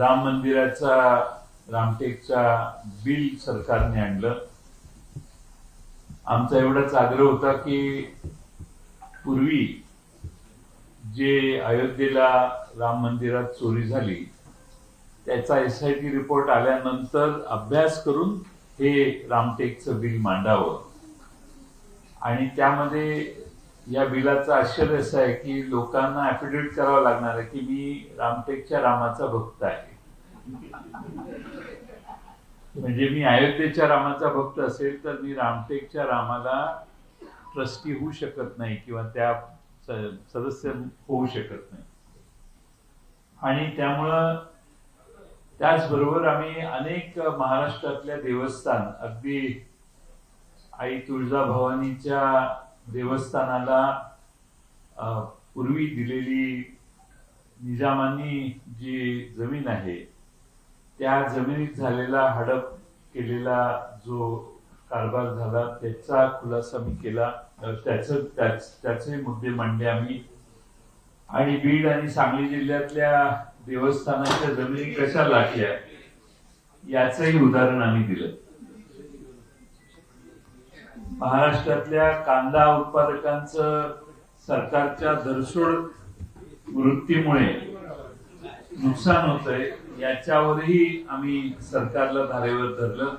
राम मंदिराचा रामटेकचा बिल सरकारने आणलं. आमचा एवढाच आग्रह होता की पूर्वी जे अयोध्येला राम मंदिरात चोरी झाली त्याचा SIT रिपोर्ट आल्यानंतर अभ्यास करून हे रामटेकचं बिल मांडावं. आणि त्यामध्ये या बिलाचं आश्चर्य असं आहे की लोकांना ऍफिडेव्हिट करावं लागणार आहे की मी रामटेकच्या रामाचा भक्त आहे. म्हणजे मी अयोध्येच्या रामाचा भक्त असेल तर मी रामटेकच्या रामाला ट्रस्टी होऊ शकत नाही किंवा त्या सदस्य होऊ शकत नाही. आणि त्यामुळं त्याचबरोबर आम्ही अनेक महाराष्ट्रातल्या देवस्थान, अगदी आई तुळजाभवानीच्या देवस्थानाला पूर्वी दिलेली निजामांनी जी जमीन आहे त्या जमिनीत झालेला हडप केलेला जो कारभार झाला त्याचा खुलासा मी केला. त्याचे मुद्दे मांडले आम्ही. आणि बीड आणि सांगली जिल्ह्यातल्या देवस्थानाच्या जमिनी कशा लागल्या याचंही उदाहरण आम्ही दिलं. महाराष्ट्रातल्या कांदा उत्पादकांचं सरकारच्या दरसोड वृत्तीमुळे नुकसान होतंय याच्यावरही आम्ही सरकारला धारेवर धरलं.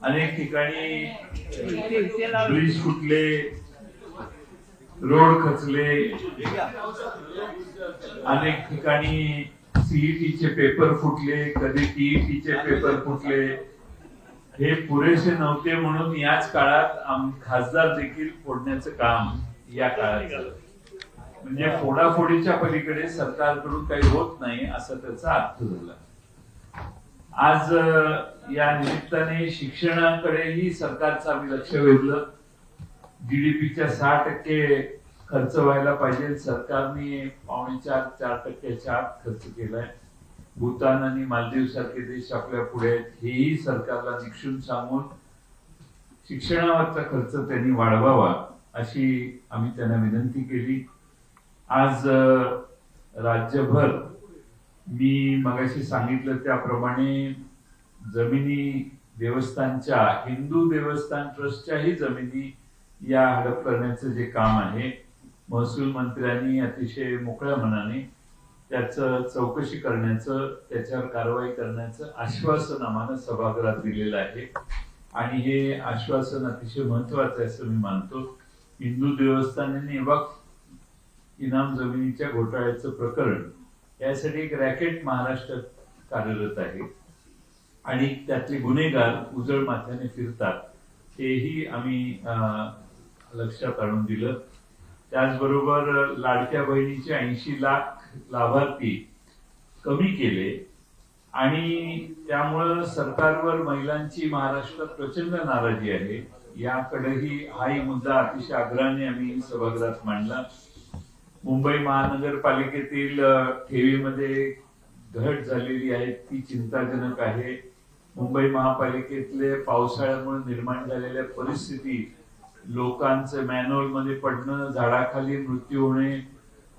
अनेक ठिकाणी ब्रिज फुटले, रोड खचले, अनेक ठिकाणी CETचे पेपर फुटले, कधी TETचे पेपर फुटले. हे पुरेसे नव्हते म्हणून याच काळात खासदार देखील फोडण्याचं काम या काळात झालं. म्हणजे फोडाफोडीच्या पलीकडे सरकारकडून काही होत नाही असा त्याचा अर्थ झाला. आज या निमित्ताने शिक्षणाकडेही सरकारचं आम्ही लक्ष वेधलं. GDPच्या 6% खर्च व्हायला पाहिजे, सरकारने 4.5% आत खर्च केलाय. भूतान आणि मालदीव सारखे देश आपल्या पुढे आहेत, हेही सरकारला निक्षून सांगून शिक्षणावरचा खर्च त्यांनी वाढवावा अशी आम्ही त्यांना विनंती केली. आज राज्यभर मी मगाशी सांगितलं त्याप्रमाणे जमिनी देवस्थानच्या, हिंदू देवस्थान ट्रस्टच्याही जमिनी या हडप करण्याचं जे काम आहे महसूल मंत्र्यांनी अतिशय मोकळ्या मनाने त्याचं चौकशी करण्याचं, त्याच्यावर कारवाई करण्याचं आश्वासन आम्हाला सभागृहात दिलेलं आहे. आणि हे आश्वासन अतिशय महत्वाचं आहे असं मी मानतो. हिंदू देवस्थानाने वक्फ इनाम जमिनीच्या घोटाळ्याचं प्रकरण यासाठी एक रॅकेट महाराष्ट्रात कार्यरत आहे आणि त्यातले गुन्हेगार उजळ माथ्याने फिरतात हेही आम्ही लक्षात आणून दिलं. त्याचबरोबर लाडक्या बहिणीचे 80 लाख लाभार्थी कमी केले आणि त्यामुळं सरकारवर महिलांची महाराष्ट्रात प्रचंड नाराजी आहे. याकडेही हाही मुद्दा अतिशय आग्रहाने आम्ही सभागृहात मांडला. मुंबई महानगरपालिकेतील ठेवीमध्ये घट झालेली आहे ती चिंताजनक आहे. मुंबई महापालिकेतले पावसाळ्यामुळे निर्माण झालेल्या परिस्थिती, लोकांचे मॅनहोल मध्ये पडणं, झाडाखाली मृत्यू होणे,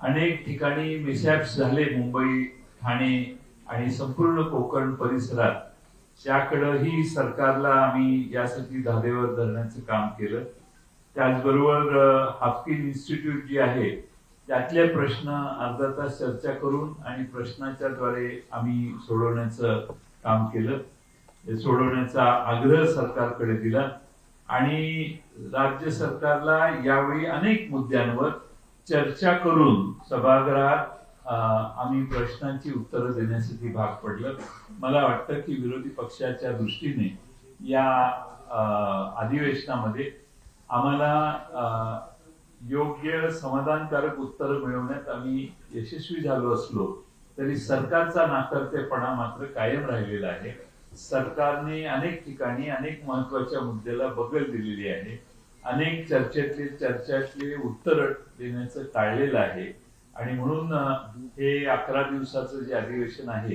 अनेक ठिकाणी मिसहॅप्स झाले मुंबई, ठाणे आणि संपूर्ण कोकण परिसरात. त्याकडेही सरकारला आम्ही यासाठी धारेवर धरण्याचं काम केलं. त्याचबरोबर हाफकिन इन्स्टिट्यूट जी आहे त्यातले प्रश्न अर्धा तास चर्चा करून आणि प्रश्नाच्या द्वारे आम्ही सोडवण्याचं काम केलं. सोडवण्याचा आग्रह सरकारकडे दिला आणि राज्य सरकारला यावेळी अनेक मुद्द्यांवर चर्चा करून सभागृहात आम्ही प्रश्नांची उत्तरं देण्यासाठी भाग पडलं. मला वाटतं की विरोधी पक्षाच्या दृष्टीने या अधिवेशनामध्ये आम्हाला योग्य समाधानकारक उत्तर मिळवण्यात आम्ही यशस्वी झालो असलो तरी सरकारचा नाकर्तेपणा मात्र कायम राहिलेला आहे. सरकारने अनेक ठिकाणी अनेक महत्वाच्या मुद्द्याला बगल दिलेली आहे. अनेक चर्चेतले उत्तर देण्याचं टाळलेलं आहे आणि म्हणून हे 11 दिवसाचं जे अधिवेशन आहे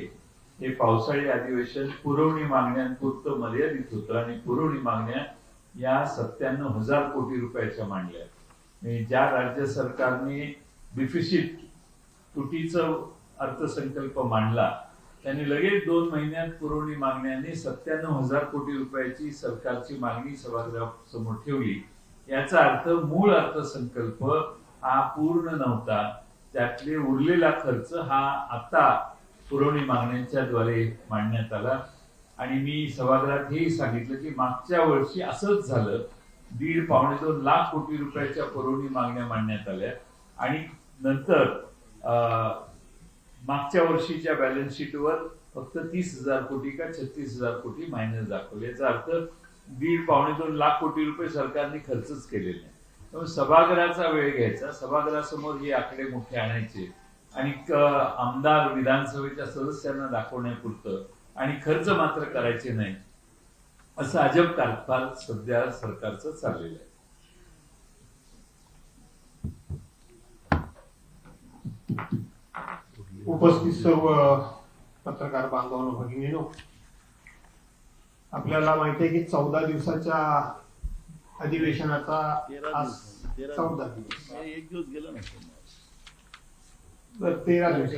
हे पावसाळी अधिवेशन पुरवणी मागण्यांपुरतं मर्यादित होतं आणि पुरवणी मागण्या या 97,000 कोटी रुपयाच्या मांडल्या. ज्या राज्य सरकारने डिफिसिट तुटीचं अर्थसंकल्प मांडला त्यांनी लगेच 2 महिन्यात पुरवणी मागण्याने 97,000 कोटी रुपयाची सरकारची मागणी सभागृहासमोर ठेवली. याचा अर्थ मूळ अर्थसंकल्प हा पूर्ण नव्हता. त्यातले उरलेला खर्च हा आता पुरवणी मागण्यांच्या द्वारे मांडण्यात आला. आणि मी सभागृहात हेही सांगितलं की मागच्या वर्षी असंच झालं. 1.5-2 लाख कोटी रुपयाच्या पुरवणी मागण्या मांडण्यात आल्या आणि नंतर मागच्या वर्षीच्या बॅलन्स शीटवर फक्त 30,000 कोटी का 36,000 कोटी मायनस दाखवले. याचा अर्थ 1.5-2 लाख कोटी रुपये सरकारने खर्चच केलेले नाही. त्यामुळे सभागृहाचा वेळ घ्यायचा, सभागृहासमोर हे आकडे मोठे आणायचे आणि आमदार विधानसभेच्या सदस्यांना दाखवण्यापुरतं आणि खर्च मात्र करायचे नाही, असं अजब कारभार सध्या सरकारचं चाललेलं आहे. उपस्थित सर्व पत्रकार बांधवांनो, भगिनीनो, आपल्याला माहिती आहे की 14 दिवसाच्या अधिवेशनाचा आज 14 दिवस, एक दिवस गेला ना, 13 दिवस,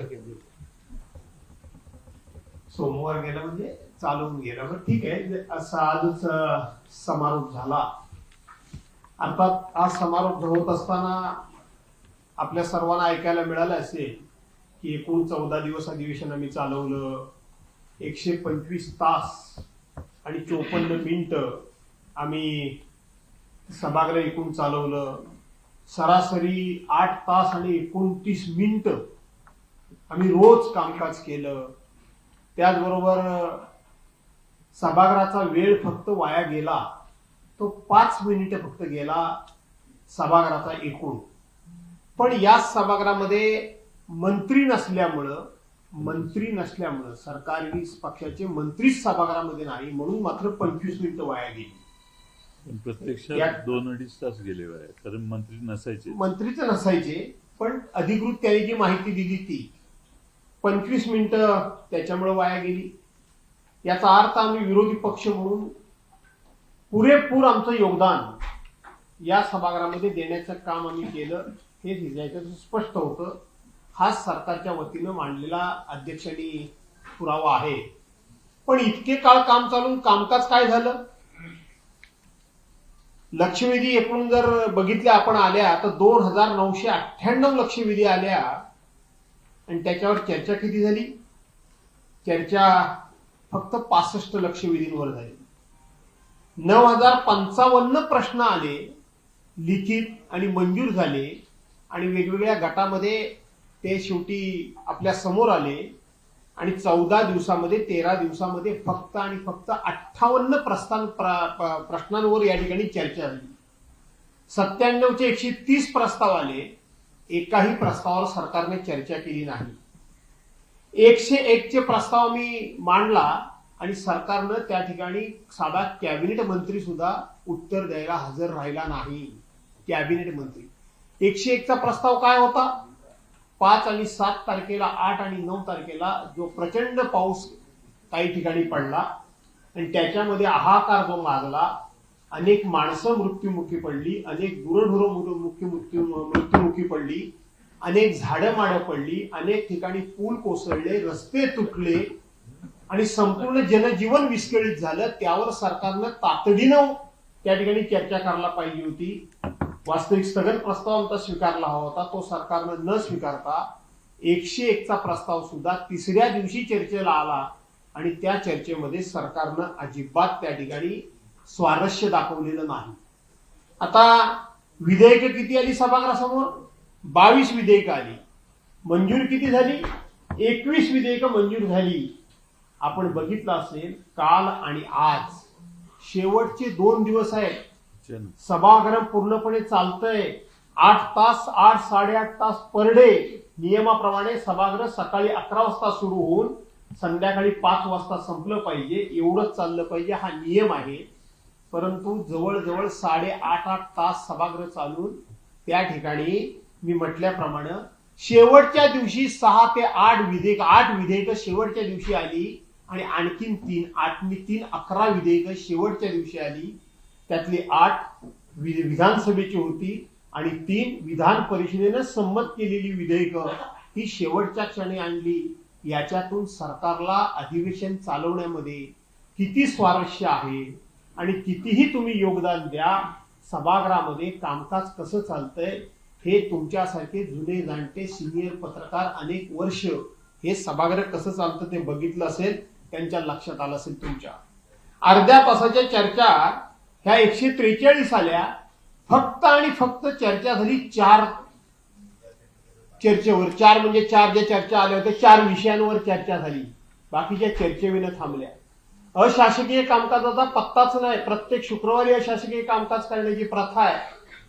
सोमवार गेला म्हणजे चालून गेला. बरं ठीक आहे, असा आजच समारोप झाला. अर्थात आज समारोप होत असताना आपल्या सर्वांना ऐकायला मिळालं असेल की एकूण 14 दिवस अधिवेशन आम्ही चालवलं, 125 तास आणि 54 मिनिटं आम्ही सभागृह एकूण चालवलं, सरासरी 8 तास आणि 29 मिनिटं आम्ही रोज कामकाज केलं. त्याचबरोबर सभागृहाचा वेळ फक्त वाया गेला तो 5 मिनिटं फक्त गेला सभागृहाचा एकूण. पण या सभागृहामध्ये मंत्री नसल्यामुळं सरकारी पक्षाचे मंत्रीच सभागृहामध्ये नाही, म्हणून मात्र 25 मिनिटं वाया गेली. प्रत्यक्षात 2-2.5 तास गेले वाया, कारण मंत्रीच नसायचे. पण अधिकृत त्यांनी जी माहिती दिली ती 25 मिनिटं त्याच्यामुळे वाया गेली. याचा अर्थ आम्ही विरोधी पक्ष म्हणून पुरेपूर आमचं योगदान या सभागृहामध्ये देण्याचं काम आम्ही केलं, हे याच्यात स्पष्ट होतं. हा सरकारच्या वतीनं मांडलेला अध्यक्षांनी पुरावा आहे. पण इतके काळ काम चालून कामकाज काय झालं? लक्षवेधी एकूण जर बघितल्या आपण आल्या तर 2,998 लक्षवेधी आल्या आणि त्याच्यावर चर्चा किती झाली? चर्चा फक्त 65 लक्षवेधींवर झाली. 9,055 प्रश्न आले, लिखित आणि मंजूर झाले आणि वेगवेगळ्या गटामध्ये ते शेवटी आपल्या समोर आले आणि 14 दिवसामध्ये 13 दिवसामध्ये फक्त आणि फक्त 58 प्रश्नांवर या ठिकाणी चर्चा झाली. 97चे 130 प्रस्ताव आले, एकाही प्रस्तावावर सरकारने चर्चा केली नाही. 101चे प्रस्ताव आम्ही मांडला आणि सरकारनं त्या ठिकाणी साधा कॅबिनेट मंत्री सुद्धा उत्तर द्यायला हजर राहिला नाही. कॅबिनेट मंत्री 101चा प्रस्ताव काय होता? 5 आणि 7 तारखेला, 8 आणि 9 तारखेला जो प्रचंड पाऊस काही ठिकाणी पडला आणि त्याच्यामध्ये हाहाकार जो माजला, अनेक माणसं मृत्युमुखी पडली, अनेक गुरढोरं मृत्युमुखी पडली, अनेक झाडं माडं पडली, अनेक ठिकाणी पूल कोसळले, रस्ते तुटले आणि संपूर्ण जनजीवन विस्कळीत झालं. त्यावर सरकारनं तातडीनं त्या ठिकाणी चर्चा करायला पाहिजे होती. वास्तविक स्थगन प्रस्ताव आमचा स्वीकारला हवा होता, तो सरकारनं न स्वीकारता 101चा प्रस्ताव सुद्धा 3ऱ्या दिवशी चर्चेला आला आणि त्या चर्चेमध्ये सरकारनं अजिबात त्या ठिकाणी स्वारस्य दाखवलेलं नाही. आता विधेयक किती आली सभागृहासमोर? 22 विधेयक आली. मंजूर किती झाली? 21 विधेयक मंजूर झाली. आपण बघितलं असेल काल आणि आज शेवटचे 2 दिवस आहेत. सभागृह पूर्णपणे चालतंय. 8 तास, 8-8.5 तास पर डे नियमाप्रमाणे सभागृह सकाळी 11 वाजता सुरू होऊन संध्याकाळी 5 वाजता संपलं पाहिजे, एवढंच चाललं पाहिजे, हा नियम आहे. परंतु जवळजवळ 8.5 तास सभागृह चालून त्या ठिकाणी मी म्हटल्याप्रमाणे शेवटच्या दिवशी 6 ते 8 विधेयक, 8 विधेयक शेवटच्या दिवशी आली आणि आणखीन 3 11 विधेयक शेवटच्या दिवशी आली. त्यातली 8 विधानसभेची होती आणि 3 विधान परिषदेनं संमत केलेली विधेयक ही शेवटच्या क्षणी आणली, याच्यातून सरकारला अधिवेशन चालवण्यामध्ये किती स्वारस्य आहे आणि कितीही तुम्ही योगदान द्या, सभागृहामध्ये कामकाज कसं चालतंय हे तुमच्यासारखे जुने जाणते सिनियर पत्रकार अनेक वर्ष हे सभागृह कसं चालतं ते बघितलं असेल, त्यांच्या लक्षात आलं असेल. तुमच्या अर्ध्या तासाच्या चर्चा ह्या 143 आल्या, फक्त आणि फक्त चर्चा झाली 4 चर्चेवर. 4 म्हणजे 4 ज्या चर्चा आल्या होत्या 4 विषयांवर चर्चा झाली, बाकीच्या चर्चेविना थांबल्या. अशासकीय कामकाजाचा पत्ताच नाही. प्रत्येक शुक्रवारी अशासकीय कामकाज करण्याची प्रथा आहे,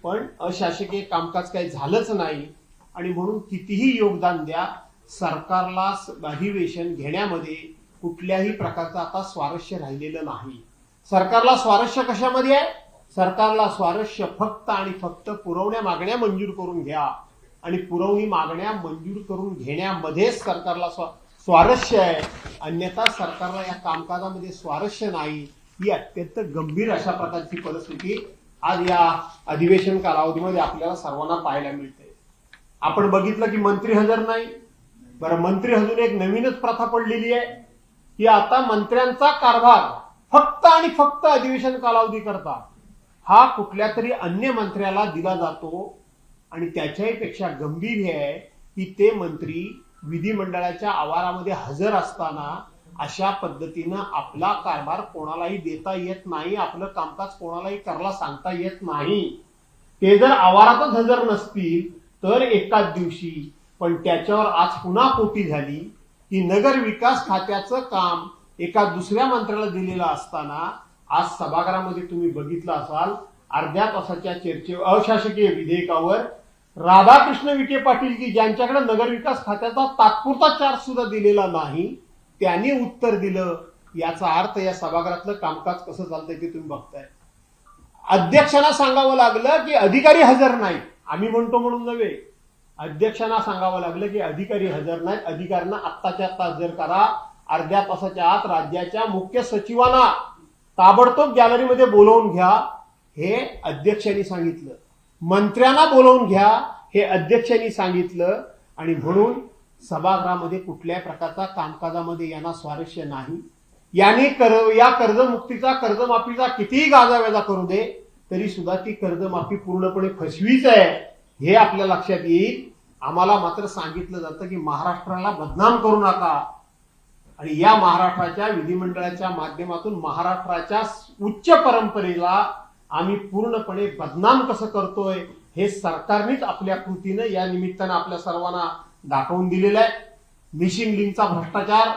पण अशासकीय कामकाज काही झालंच नाही. आणि म्हणून कितीही योगदान द्या, सरकारला अधिवेशन घेण्यामध्ये कुठल्याही प्रकारचं आता स्वारस्य राहिलेलं नाही. सरकारला स्वारस्य कशामध्ये आहे? सरकारला स्वारस्य फक्त आणि फक्त पुरवण्या मागण्या मंजूर करून घ्या, आणि पुरवणी मागण्या मंजूर करून घेण्यामध्येच सरकारला स्वारस्य आहे. अन्यथा सरकारला या कामकाजामध्ये स्वारस्य नाही. ही अत्यंत गंभीर अशा प्रकारची परिस्थिती आज या अधिवेशन कालावधीमध्ये आपल्याला सर्वांना पाहायला मिळते. आपण बघितलं की मंत्री हजर नाही. बरं, मंत्री अजून एक नवीनच प्रथा पडलेली आहे की आता मंत्र्यांचा कारभार फक्त आणि फक्त अधिवेशन कालावधी करता हा कुठल्या तरी अन्य मंत्र्याला दिला जातो. आणि त्याच्याही पेक्षा गंभीर हे आहे की ते मंत्री विधिमंडळाच्या आवारामध्ये हजर असताना अशा पद्धतीनं आपला कारभार कोणालाही देता येत नाही, आपलं कामकाज कोणालाही करायला सांगता येत नाही. ते जर आवारातच हजर नसतील तर एकाच दिवशी, पण त्याच्यावर आज पुन्हा पोटी झाली की नगर विकास खात्याचं काम एका दुसऱ्या मंत्र्याला दिलेलं असताना आज सभागृहामध्ये तुम्ही बघितलं असाल अर्ध्या तासाच्या अशासकीय विधेयकावर राधाकृष्ण विखे पाटील की ज्यांच्याकडे नगरविकास खात्याचा तात्पुरता चार्ज सुद्धा दिलेला नाही, त्यांनी उत्तर दिलं. याचा अर्थ या सभागृहातलं कामकाज कसं चालतंय ते तुम्ही बघताय. अध्यक्षांना सांगावं लागलं की अधिकारी हजर नाहीत. आम्ही म्हणतो म्हणून नव्हे, अध्यक्षांना सांगावं लागलं की अधिकारी हजर नाहीत, अधिकाऱ्यांना आत्ताच्या आत्ता हजर करा. अर्ध्या तासाच्या आत राज्याच्या मुख्य सचिवांना ताबडतोब गॅलरीमध्ये बोलवून घ्या, हे अध्यक्षांनी सांगितलं. मंत्र्यांना बोलवून घ्या, हे अध्यक्षांनी सांगितलं. आणि म्हणून सभागृहामध्ये कुठल्याही प्रकारचा कामकाजामध्ये यांना स्वारस्य नाही. यांनी या कर्जमुक्तीचा कर्जमाफीचा कितीही गाजावाजा करू दे तरी सुद्धा ती कर्जमाफी पूर्णपणे फसवीच आहे हे आपल्या लक्षात येईल. आम्हाला मात्र सांगितलं जातं की महाराष्ट्राला बदनाम करू नका, आणि या महाराष्ट्राच्या विधिमंडळाच्या माध्यमातून महाराष्ट्राच्या उच्च परंपरेला आम्ही पूर्णपणे बदनाम कसं करतोय हे सरकारनेच आपल्या कृतीनं या निमित्तानं आपल्या सर्वांना दाखवून दिलेलं आहे. मिशिंग लिंकचा भ्रष्टाचार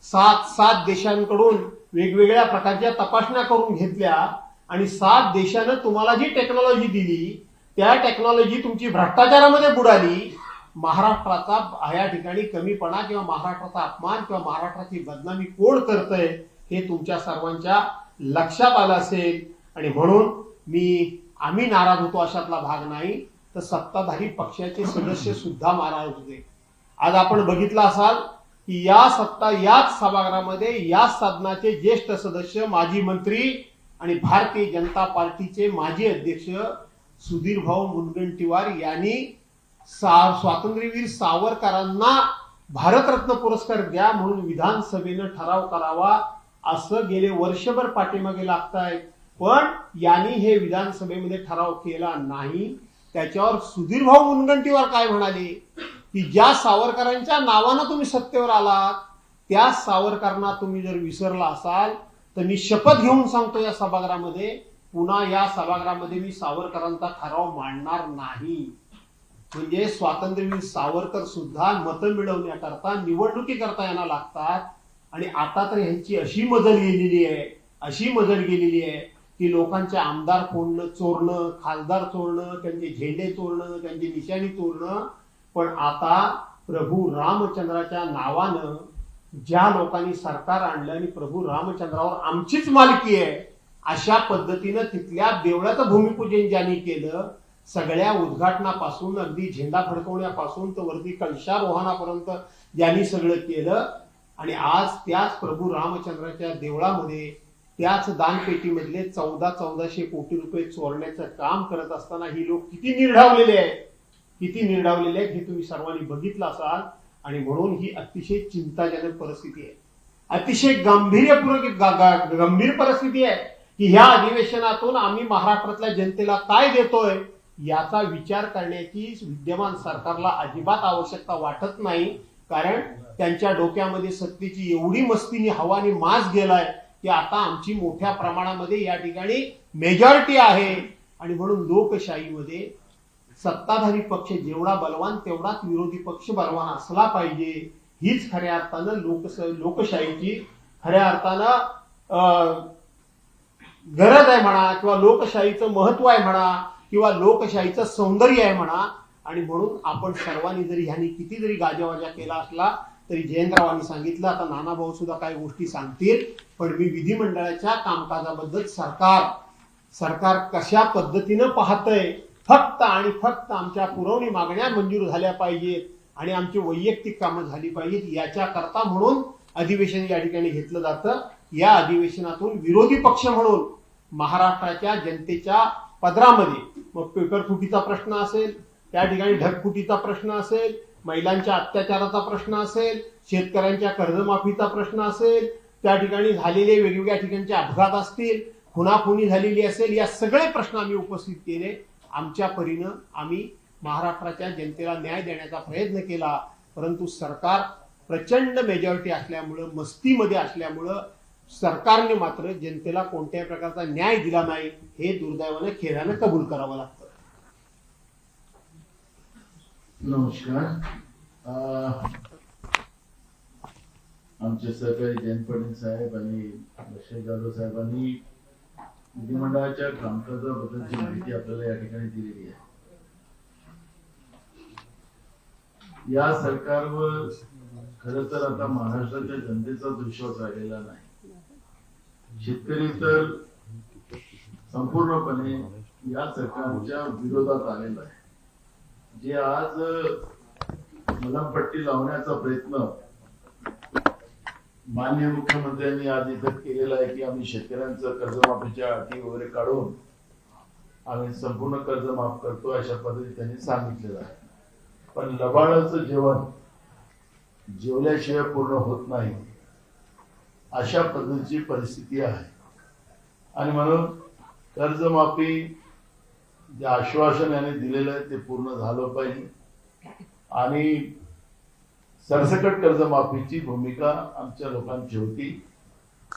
7 देशांकडून वेगवेगळ्या प्रकारच्या तपासण्या करून घेतल्या, आणि 7 देशानं तुम्हाला जी टेक्नॉलॉजी दिली त्या टेक्नॉलॉजी तुमची भ्रष्टाचारामध्ये बुडाली. महाराष्ट्राचा या ठिकाणी कमीपणा किंवा महाराष्ट्राचा अपमान किंवा महाराष्ट्राची बदनामी कोण करतंय हे तुमच्या सर्वांच्या लक्षात आलं असेल. आणि म्हणून आम्ही नाराज होतो अशातला भाग नाही, तर सत्ताधारी पक्षाचे सदस्य सुद्धा नाराज होते. आज आपण बघितलं असाल की याच सभागृहामध्ये या सदनाचे ज्येष्ठ सदस्य माजी मंत्री आणि भारतीय जनता पार्टीचे माजी अध्यक्ष सुधीर भाऊ मुनगंटीवार यांनी स्वातंत्र्यवीर सावरकरांना भारतरत्न पुरस्कार द्या म्हणून विधानसभेनं ठराव करावा असं गेले वर्षभर पाठीमागे लागतायत, पण यांनी हे विधानसभेमध्ये ठराव केला नाही. त्याच्यावर सुधीर भाऊ मुनगंटीवार काय म्हणाले की ज्या सावरकरांच्या नावानं तुम्ही सत्तेवर आलात त्या सावरकरांना तुम्ही जर विसरला असाल तर मी शपथ घेऊन सांगतो या सभागृहामध्ये पुन्हा या सभागृहामध्ये मी सावरकरांचा ठराव मांडणार नाही. म्हणजे स्वातंत्र्यवीर सावरकर सुद्धा मतं मिळवण्याकरता निवडणुकीकरता यांना लागतात. आणि आता तर ह्यांची अशी मजल गेलेली आहे की लोकांचे आमदार फोडणं, चोरणं, खासदार चोरणं, त्यांचे झेंडे चोरणं, त्यांची निशाणी चोरणं. पण आता प्रभू रामचंद्राच्या नावानं ज्या लोकांनी सरकार आणलं आणि प्रभू रामचंद्रावर आमचीच मालकी आहे अशा पद्धतीनं तिथल्या देवळाचं भूमिपूजन ज्यांनी केलं, सगळ्या उद्घाटनापासून अगदी झेंडा फडकवण्यापासून तर वरती कलशारोहणापर्यंत ज्यांनी सगळं केलं, आणि आज त्याच प्रभू रामचंद्राच्या देवळामध्ये त्याच दानपेटीमधले 1400 कोटी रुपये चोरण्याचं काम करत असताना ही लोक किती निर्ढावलेले आहेत हे तुम्ही सर्वांनी बघितलं असाल. आणि म्हणून ही अतिशय चिंताजनक परिस्थिती आहे, अतिशय गंभीर परिस्थिती आहे की ह्या अधिवेशनातून आम्ही महाराष्ट्रातल्या जनतेला काय देतोय याचा विचार करण्याची विद्यमान सरकारला अजिबात आवश्यकता वाटत नाही. कारण त्यांच्या डोक्यामध्ये सत्तेची एवढी मस्तीनी हवानी मास गेलाय की आता आमची मोठ्या प्रमाणामध्ये या ठिकाणी मेजॉरिटी आहे आणि म्हणून लोकशाहीमध्ये सत्ताधारी पक्ष जेवढा बलवान तेवढाच विरोधी पक्ष बलवान असला पाहिजे. हीच खऱ्या अर्थानं लोकशाहीची खऱ्या अर्थानं गरज आहे म्हणा, किंवा लोकशाहीचं महत्व आहे म्हणा, किंवा लोकशाहीचं सौंदर्य आहे म्हणा. आणि म्हणून आपण सर्वांनी जरी ह्यांनी किती जरी गाजावाजा केला असला तरी जयंतरावांनी सांगितलं, आता नानाभाऊ सुद्धा काही गोष्टी सांगतील, पण मी विधिमंडळाच्या कामकाजाबद्दल सरकार कशा पद्धतीनं पाहतंय, फक्त आणि फक्त आमच्या पुरवणी मागण्या मंजूर झाल्या पाहिजेत आणि आमची वैयक्तिक कामं झाली पाहिजेत याच्याकरता म्हणून अधिवेशन या ठिकाणी घेतलं जातं. या अधिवेशनातून विरोधी पक्ष म्हणून महाराष्ट्राच्या जनतेच्या पदरामध्ये मग पेपरफुटीचा प्रश्न असेल, त्या ठिकाणी ढगफुटीचा प्रश्न असेल, महिलांच्या अत्याचाराचा प्रश्न असेल, शेतकऱ्यांच्या कर्जमाफीचा प्रश्न असेल, त्या ठिकाणी झालेले वेगवेगळ्या ठिकाणचे अपघात असतील, खुनाखुनी झालेली असेल, या सगळे प्रश्न आम्ही उपस्थित केले. आमच्या परीनं आम्ही महाराष्ट्राच्या जनतेला न्याय देण्याचा प्रयत्न केला, परंतु सरकार प्रचंड मेजॉरिटी असल्यामुळं, मस्तीमध्ये असल्यामुळं सरकारने मात्र जनतेला कोणत्याही प्रकारचा न्याय दिला नाही. हे दुर्दैवानं खेळानं कबूल करावं लागतं. नमस्कार. आमचे सहकारी जयंत पाटील साहेब आणि लक्ष्मण जाधव साहेबांनी विधिमंडळाच्या कामकाजाबद्दलची माहिती आपल्याला या ठिकाणी दिलेली आहे. या सरकारवर खरं तर आता महाराष्ट्राच्या जनतेचाच विश्वास राहिलेला नाही. शेतकरी तर संपूर्णपणे या सरकारच्या विरोधात आलेला आहे. जे आज मलमपट्टी लावण्याचा प्रयत्न माननीय मुख्यमंत्र्यांनी आज इथं केलेला आहे की आम्ही शेतकऱ्यांचं कर्जमाफीच्या अटी वगैरे काढून आम्ही संपूर्ण कर्ज माफ करतो, अशा पद्धतीने त्यांनी सांगितलेलं आहे. पण लबाडाचं जेवण जेवल्याशिवाय पूर्ण होत नाही, अशा पद्धतीची परिस्थिती आहे. आणि म्हणून कर्जमाफी जे आश्वासन याने दिलेलं आहे ते पूर्ण झालं पाहिजे आणि सरसकट कर्जमाफीची भूमिका आमच्या लोकांची होती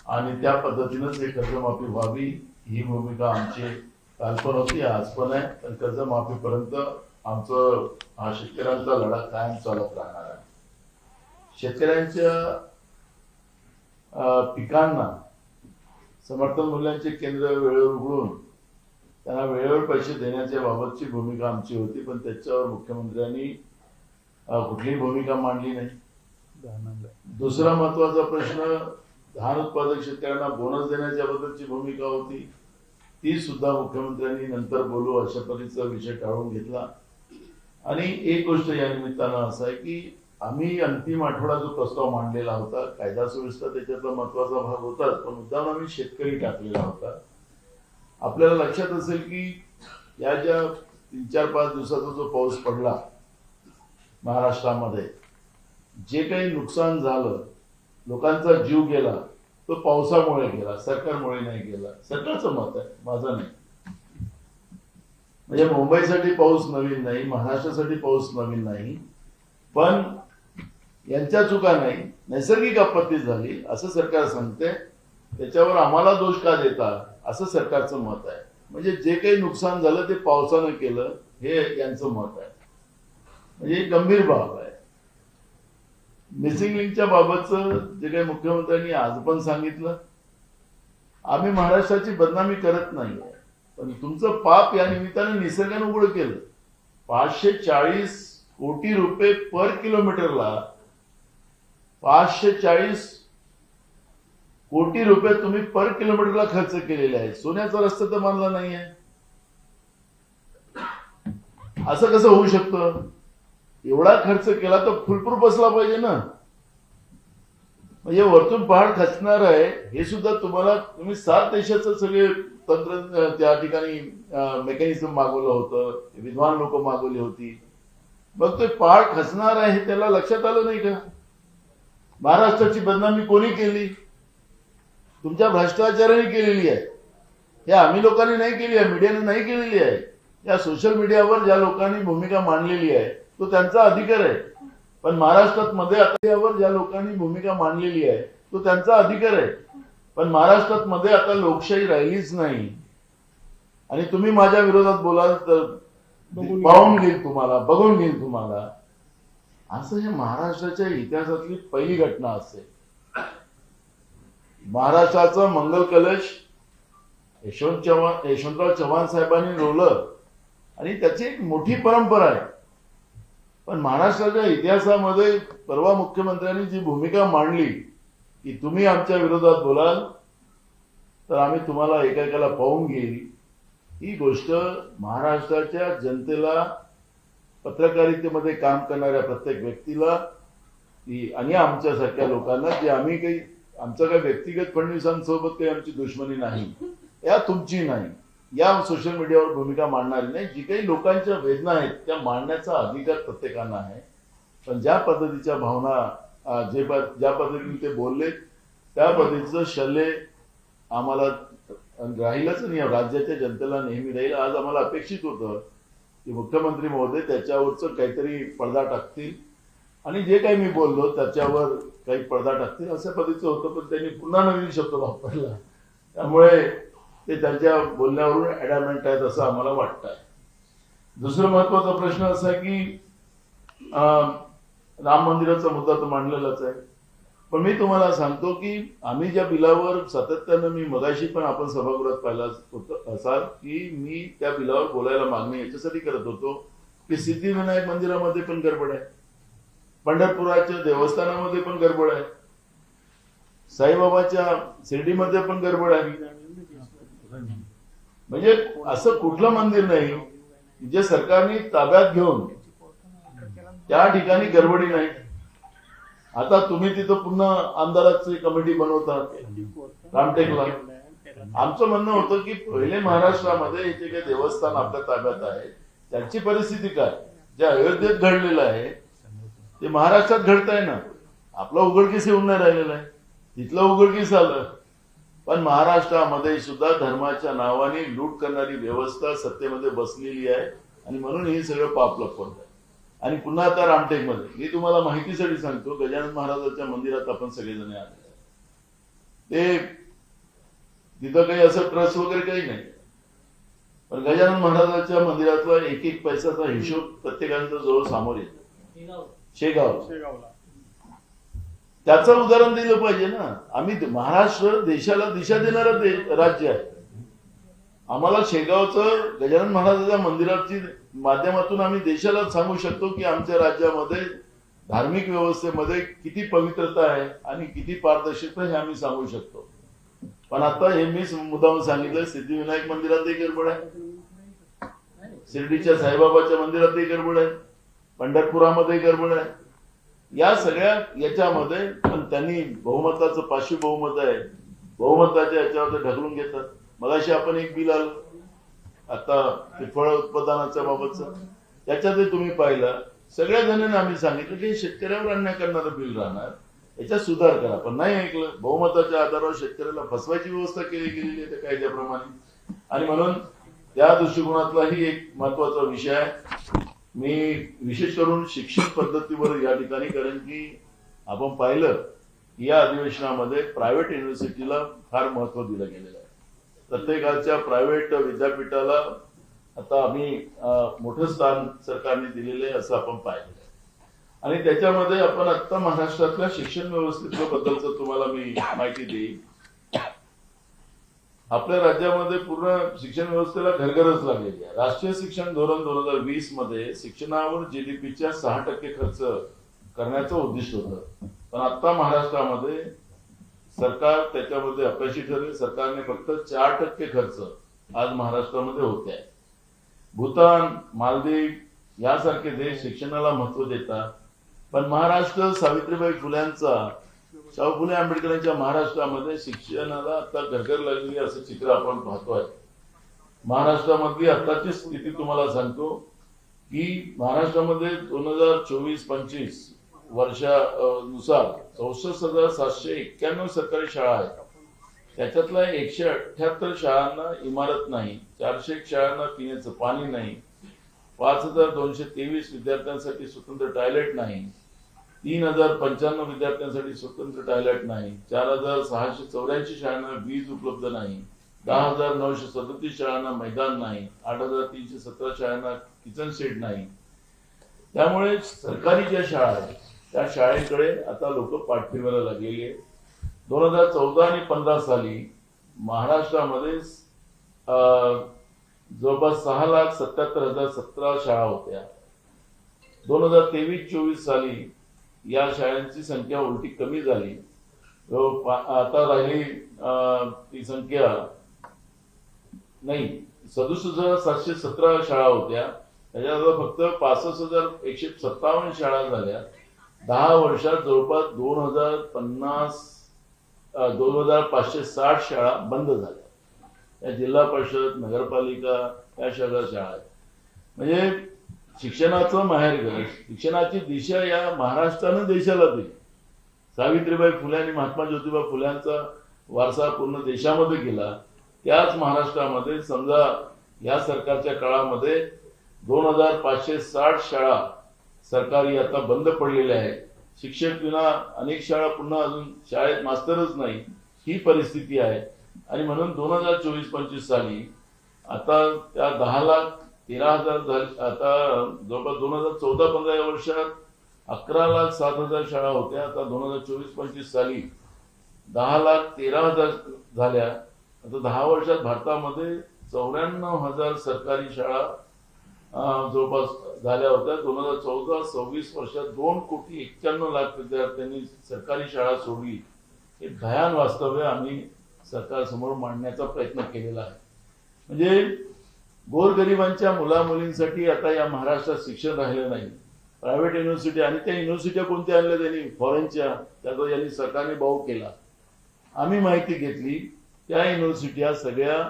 आणि त्या पद्धतीनंच हे कर्जमाफी व्हावी ही भूमिका आमची काल पण होती, आज पण आहे. पण कर्जमाफीपर्यंत आमचं हा शेतकऱ्यांचा लढा कायम चालत राहणार आहे. शेतकऱ्यांच्या पिकांना समर्थन मूल्यांचे केंद्र वेळेवर उघडून त्यांना वेळेवर पैसे देण्याच्या बाबतची भूमिका आमची होती, पण त्याच्यावर मुख्यमंत्र्यांनी कुठलीही भूमिका मांडली नाही. दुसरा महत्वाचा प्रश्न धान उत्पादक शेतकऱ्यांना बोनस देण्याच्या बद्दलची भूमिका होती, ती सुद्धा मुख्यमंत्र्यांनी नंतर बोलू अशा पद्धतीचा विषय टाळून घेतला. आणि एक गोष्ट या निमित्तानं असं आहे की आम्ही अंतिम आठवडा जो प्रस्ताव मांडलेला होता, कायदा सुव्यवस्था त्याच्यातला महत्वाचा भाग होताच, पण मुद्दाम आम्ही शेतकरी टाकलेला होता. आपल्याला लक्षात असेल की या ज्या 3-4-5 दिवसाचा जो पाऊस पडला महाराष्ट्रामध्ये, जे काही नुकसान झालं, लोकांचा जीव गेला, तो पावसामुळे गेला, सरकारमुळे नाही गेला. सरकारचं मत आहे, माझं नाही. म्हणजे मुंबईसाठी पाऊस नवीन नाही, महाराष्ट्रासाठी पाऊस नवीन नाही, पण यांच्या चुका नाही, नैसर्गिक आपत्ती झाली असं सरकार सांगते, त्याच्यावर आम्हाला दोष का देता असं सरकारचं मत आहे. म्हणजे जे काही नुकसान झालं ते पावसानं केलं हे यांचं मत आहे. म्हणजे गंभीर बाब आहे. मिसिंग लिंकच्या बाबतचं जे काही मुख्यमंत्र्यांनी आज पण सांगितलं, आम्ही महाराष्ट्राची बदनामी करत नाहीये, पण तुमचं पाप या निमित्तानं निसर्गानं उघड केलं. 540 कोटी रुपये पर किलोमीटरला 540 कोटी रुपये तुम्ही पर किलोमीटरला खर्च केलेले आहेत. सोन्याचा रस्ता तर मानला नाहीये. असं कसं होऊ शकतं? एवढा खर्च केला तर फुलप्रूफ बसला पाहिजे ना. म्हणजे वरतून पहाड खचणार आहे हे सुद्धा तुम्ही 7 देशाचं सगळे तंत्र त्या ठिकाणी मेकॅनिझम मागवलं होतं, विद्वान लोक मागवली होती. मग ते पाळ खचणार आहे हे त्याला लक्षात आलं नाही का? महाराष्ट्राची बदनामी कोणी केली? तुमच्या भ्रष्टाचाराने केलेली आहे. हे आम्ही लोकांनी नाही केली आहे, मीडियाने नाही केलेली आहे. या सोशल मीडियावर ज्या लोकांनी भूमिका मांडलेली आहे तो त्यांचा अधिकार आहे. पण महाराष्ट्रात मध्ये आता यावर ज्या लोकांनी भूमिका मांडलेली आहे तो त्यांचा अधिकार आहे. पण महाराष्ट्रात मध्ये आता लोकशाही राहिलीच नाही. आणि तुम्ही माझ्या विरोधात बोलाल तर पाहून घेईल तुम्हाला, बघून घेईल तुम्हाला. असं हे महाराष्ट्राच्या इतिहासातली पहिली घटना असेल. महाराष्ट्राचा मंगल कलश यशवंतराव चव्हाण साहेबांनी रोवलं आणि त्याची एक मोठी परंपरा आहे. पण महाराष्ट्राच्या इतिहासामध्ये परवा मुख्यमंत्र्यांनी जी भूमिका मांडली की तुम्ही आमच्या विरोधात बोलाल तर आम्ही तुम्हाला एकेकाला पाहून घेईल, ही गोष्ट महाराष्ट्राच्या जनतेला, पत्रकारितेमध्ये काम करणाऱ्या प्रत्येक व्यक्तीला आणि आमच्यासारख्या लोकांना, जे आम्ही काही आमचं काही व्यक्तिगत फडणवीसांसोबत काही आमची दुश्मनी नाही, या तुमची नाही, या सोशल मीडियावर भूमिका मांडणारी नाही, जी काही लोकांच्या वेदना आहेत त्या मांडण्याचा अधिकार प्रत्येकाला आहे. पण ज्या पद्धतीच्या भावना ज्या पद्धतीने ते बोलले त्या पद्धतीचं शल्य आम्हाला राहीलच नाही, राज्याच्या जनतेला नेहमी राहील. आज आम्हाला अपेक्षित होतं की मुख्यमंत्री महोदय त्याच्यावरच काहीतरी पडदा टाकतील आणि जे काही मी बोललो त्याच्यावर काही पडदा टाकतील असं पद्धतीचं होतं. पण त्यांनी पुन्हा नवीन शब्द वापरला, त्यामुळे ते त्यांच्या बोलण्यावरून ऍडॅमेंट आहेत असं आम्हाला वाटत आहे. दुसरा महत्वाचा प्रश्न असा आहे की राम मंदिराचा मुद्दा तर मांडलेलाच आहे. पण मी तुम्हाला सांगतो की आम्ही ज्या बिलावर सातत्यानं, मी मगाशी पण आपण सभागृहात पाहिला असाल की मी त्या बिलावर बोलायला मागणी याच्यासाठी करत होतो की सिद्धिविनायक मंदिरामध्ये पण गडबड आहे, पंढरपुराच्या देवस्थानामध्ये पण गडबड आहे, साईबाबाच्या शिर्डीमध्ये पण गडबड आहे. म्हणजे असं कुठलं मंदिर नाही जे सरकारने ताब्यात घेऊन त्या ठिकाणी गडबडी नाही. आता तुम्ही तिथं पुन्हा आमदाराची कमिटी बनवतात रामटेकला. आमचं म्हणणं होतं की पहिले महाराष्ट्रामध्ये जे काही देवस्थान आपल्या ताब्यात आहे त्यांची परिस्थिती काय, जे अयोध्येत घडलेलं आहे ते महाराष्ट्रात घडतंय ना. आपलं उघडकीस येऊन नाही राहिलेलं आहे, तिथलं उघडकीस आलं. पण महाराष्ट्रामध्ये सुद्धा धर्माच्या नावाने लूट करणारी व्यवस्था सत्तेमध्ये बसलेली आहे आणि म्हणून हे सगळं पाप लपवत आहे. आणि पुन्हा आता रामटेकमध्ये मी तुम्हाला माहितीसाठी सांगतो, गजानन महाराजांच्या मंदिरात आपण सगळेजण आले, ते तिथं काही असं ट्रस्ट वगैरे काही नाही. पण गजानन महाराजांच्या मंदिरातला एक एक पैशाचा हिशोब प्रत्येकाच्या जवळ समोर येतो. शेगावला त्याचं उदाहरण दिलं पाहिजे ना. आम्ही महाराष्ट्र देशाला दिशा देणारं राज्य आहे. आम्हाला शेगावचं गजानन महाराजांच्या मंदिराची माध्यमातून आम्ही देशाला सांगू शकतो की आमच्या राज्यामध्ये धार्मिक व्यवस्थेमध्ये किती पवित्रता आहे आणि किती पारदर्शकता हे आम्ही सांगू शकतो. पण आता हे मी मुद्दाम सांगितलं, सिद्धिविनायक मंदिरातही गडबड आहे, शिर्डीच्या साईबाबाच्या मंदिरातही गडबड आहे, पंढरपुरामध्ये गडबड आहे. या सगळ्या याच्यामध्ये पण त्यांनी बहुमताचं पाचवी बहुमत आहे, बहुमताच्या याच्यावर ढकलून घेतात. मगाशी आपण एक बिल आलं आता ते फळ उत्पादनाच्या बाबतचं, त्याच्यातही तुम्ही पाहिलं सगळ्या जणांनी आम्ही सांगितलं की शेतकऱ्यावर अन्याय करणारं बिल राहणार, याच्यात सुधार करा. पण नाही ऐकलं. बहुमताच्या आधारावर शेतकऱ्याला फसवायची व्यवस्था केली गेलेली आहे त्या कायद्याप्रमाणे. आणि म्हणून त्या दृष्टिकोनातलाही एक महत्वाचा विषय आहे. मी विशेष करून शिक्षण पद्धतीवर या ठिकाणी, कारण की आपण पाहिलं या अधिवेशनामध्ये प्रायव्हेट युनिव्हर्सिटीला फार महत्व दिलं गेलेलं आहे. प्रत्येकाच्या प्रायव्हेट विद्यापीठाला आता आम्ही मोठं स्थान सरकारने दिलेलं आहे असं आपण पाहिलेलं आहे. आणि त्याच्यामध्ये आपण आता महाराष्ट्रातल्या शिक्षण व्यवस्थेबद्दलच तुम्हाला मी माहिती देईन. आपल्या राज्यामध्ये पूर्ण शिक्षण व्यवस्थेला घरघरच लागलेली आहे. राष्ट्रीय शिक्षण धोरण 2020 मध्ये शिक्षणावर जीडीपीच्या 6% खर्च करण्याचं उद्दिष्ट होतं. पण आता महाराष्ट्रामध्ये सरकार त्याच्यामध्ये अपयशी ठरले. सरकारने फक्त 4% खर्च आज महाराष्ट्रामध्ये होते आहे. भूतान, मालदीव यासारखे देश शिक्षणाला महत्व देतात. पण महाराष्ट्र सावित्रीबाई फुल्यांचा, शाहू फुले आंबेडकरांच्या महाराष्ट्रामध्ये शिक्षणाला आता घरघर लागलेली असं चित्र आपण पाहतोय. महाराष्ट्रामधली आताची स्थिती तुम्हाला सांगतो की महाराष्ट्रामध्ये 2024-25 वर्षानुसार 64,791 सरकारी शाळा आहेत. त्याच्यातल्या 178 शाळांना इमारत नाही, 401 शाळांना पिण्याचं पाणी नाही, 5,223 विद्यार्थ्यांसाठी स्वतंत्र टॉयलेट नाही, 3,095 विद्यार्थ्यांसाठी स्वतंत्र टॉयलेट नाही, 4,684 शाळांना वीज उपलब्ध नाही, 10,937 शाळांना मैदान नाही, 8,317 शाळांना किचन शेड नाही. त्यामुळे सरकारी ज्या शाळा आहेत त्या शाळेकडे आता लोक पाठ फिरवायला लागलेली आहे. 2014 आणि 15 साली महाराष्ट्रामध्ये जवळपास 6,77,017 शाळा होत्या. 2023-24 साली या शाळांची संख्या उलटी कमी झाली. आता राहिली ती संख्या नाही, 67,717 शाळा होत्या. त्याच्यात फक्त 65,157 शाळा झाल्या. 10 वर्षात जवळपास 2,560 शाळा बंद झाल्या. या जिल्हा परिषद, नगरपालिका या सगळ्या शाळा आहेत. म्हणजे शिक्षणाचं माहेरघर, शिक्षणाची दिशा या महाराष्ट्रानं देशाला दिली. सावित्रीबाई फुले आणि महात्मा ज्योतिबा फुल्यांचा वारसा पूर्ण देशामध्ये गेला. त्याच महाराष्ट्रामध्ये समजा या सरकारच्या काळामध्ये 2,560 शाळा सरकारी आता बंद पडलेल्या आहेत. शिक्षक विना अनेक शाळा पुन्हा अजून शाळेत मास्तरच नाही, ही परिस्थिती आहे. आणि म्हणून 2024-25 साली आता त्या 10,13,000 झाली. आता जवळपास 2014-15 या वर्षात 11,07,000 शाळा होत्या. आता 2024-25 साली 10,13,000 झाल्या. आता 10 वर्षात भारतामध्ये 94,000 सरकारी शाळा जवळपास झाल्या होत्या. 2014-26 वर्षात 2,91,00,000 विद्यार्थ्यांनी सरकारी शाळा सोडली. हे भयान वास्तव्य आम्ही सरकारसमोर मांडण्याचा प्रयत्न केलेला आहे. म्हणजे गोरगरिबांच्या मुलामुलींसाठी आता या महाराष्ट्रात शिक्षण राहिलं नाही. प्रायव्हेट युनिव्हर्सिटी, आणि त्या युनिव्हर्सिट्या कोणत्या आणल्या त्यांनी, फॉरेनच्या, त्याचा यांनी सरकारने भाऊ केला. आम्ही माहिती घेतली, त्या युनिव्हर्सिट्या सगळ्या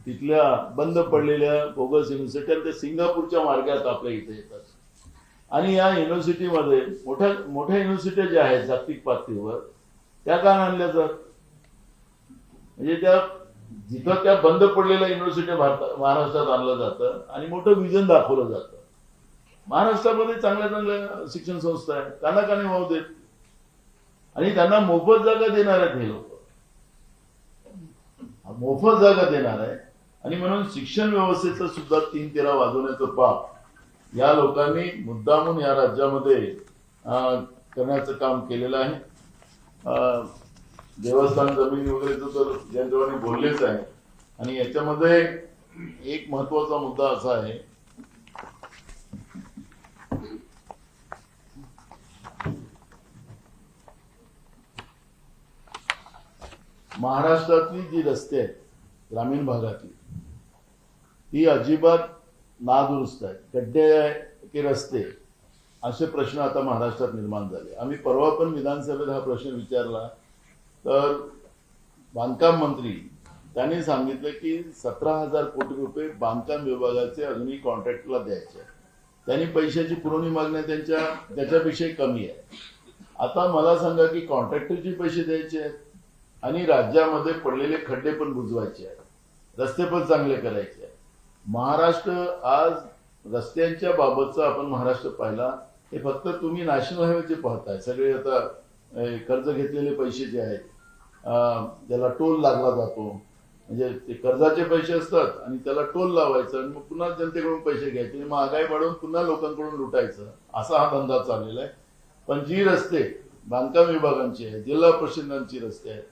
तिथल्या बंद पडलेल्या बोगस युनिव्हर्सिटी आणि त्या सिंगापूरच्या मार्गात आपल्या इथे येतात. आणि या युनिव्हर्सिटीमध्ये मोठ्या युनिव्हर्सिट्या ज्या आहेत जागतिक पातळीवर त्या का आणल्या जात? म्हणजे त्या जिथं त्या बंद पडलेल्या युनिव्हर्सिट्या महाराष्ट्रात आणलं जातं आणि मोठं विजन दाखवलं जातं. महाराष्ट्रामध्ये चांगल्या चांगल्या शिक्षण संस्था आहेत, त्यांना का नाही वाव देत? आणि त्यांना मोफत जागा देणार आहेत हे लोक, मोफत जागा देणार आहे. आणि म्हणून शिक्षण व्यवस्थेचं सुद्धा 3 तेरा वाजवण्याचं पाप या लोकांनी मुद्दामून या राज्यामध्ये करण्याचं काम केलेलं आहे. देवस्थान जमिनी वगैरेचं तर ज्यांच्यावर बोललेच आहे. आणि याच्यामध्ये एक महत्वाचा मुद्दा असा आहे, महाराष्ट्रातली जी रस्ते आहेत ग्रामीण भागातली, ती अजिबात नादुरुस्त आहेत. खड्डे आहे की रस्ते, असे प्रश्न आता महाराष्ट्रात निर्माण झाले. आम्ही परवा पण विधानसभेत हा प्रश्न विचारला, तर बांधकाम मंत्री त्यांनी सांगितलं की 17,000 कोटी रुपये बांधकाम विभागाचे अजूनही कॉन्ट्रॅक्टला द्यायचे. त्यांनी पैशाची पुरवणी मागण्या त्याच्यापेक्षाही कमी आहे. आता मला सांगा की कॉन्ट्रॅक्टरचे पैसे द्यायचे आहेत आणि राज्यामध्ये पडलेले खड्डे पण बुजवायचे आहेत, रस्ते पण चांगले करायचे आहेत. महाराष्ट्र आज रस्त्यांच्या बाबतचा आपण महाराष्ट्र पाहिला, हे फक्त तुम्ही नॅशनल हायवेचे पाहताय. सगळे आता कर्ज घेतलेले पैसे जे आहेत त्याला टोल लागला जातो. म्हणजे ते कर्जाचे पैसे असतात आणि त्याला टोल लावायचं आणि मग पुन्हा जनतेकडून पैसे घ्यायचे, महागाई वाढवून पुन्हा लोकांकडून लुटायचं, असा हा धंदा चाललेला आहे. पण जी रस्ते बांधकाम विभागांची आहे, जिल्हा परिषदांची रस्ते आहेत,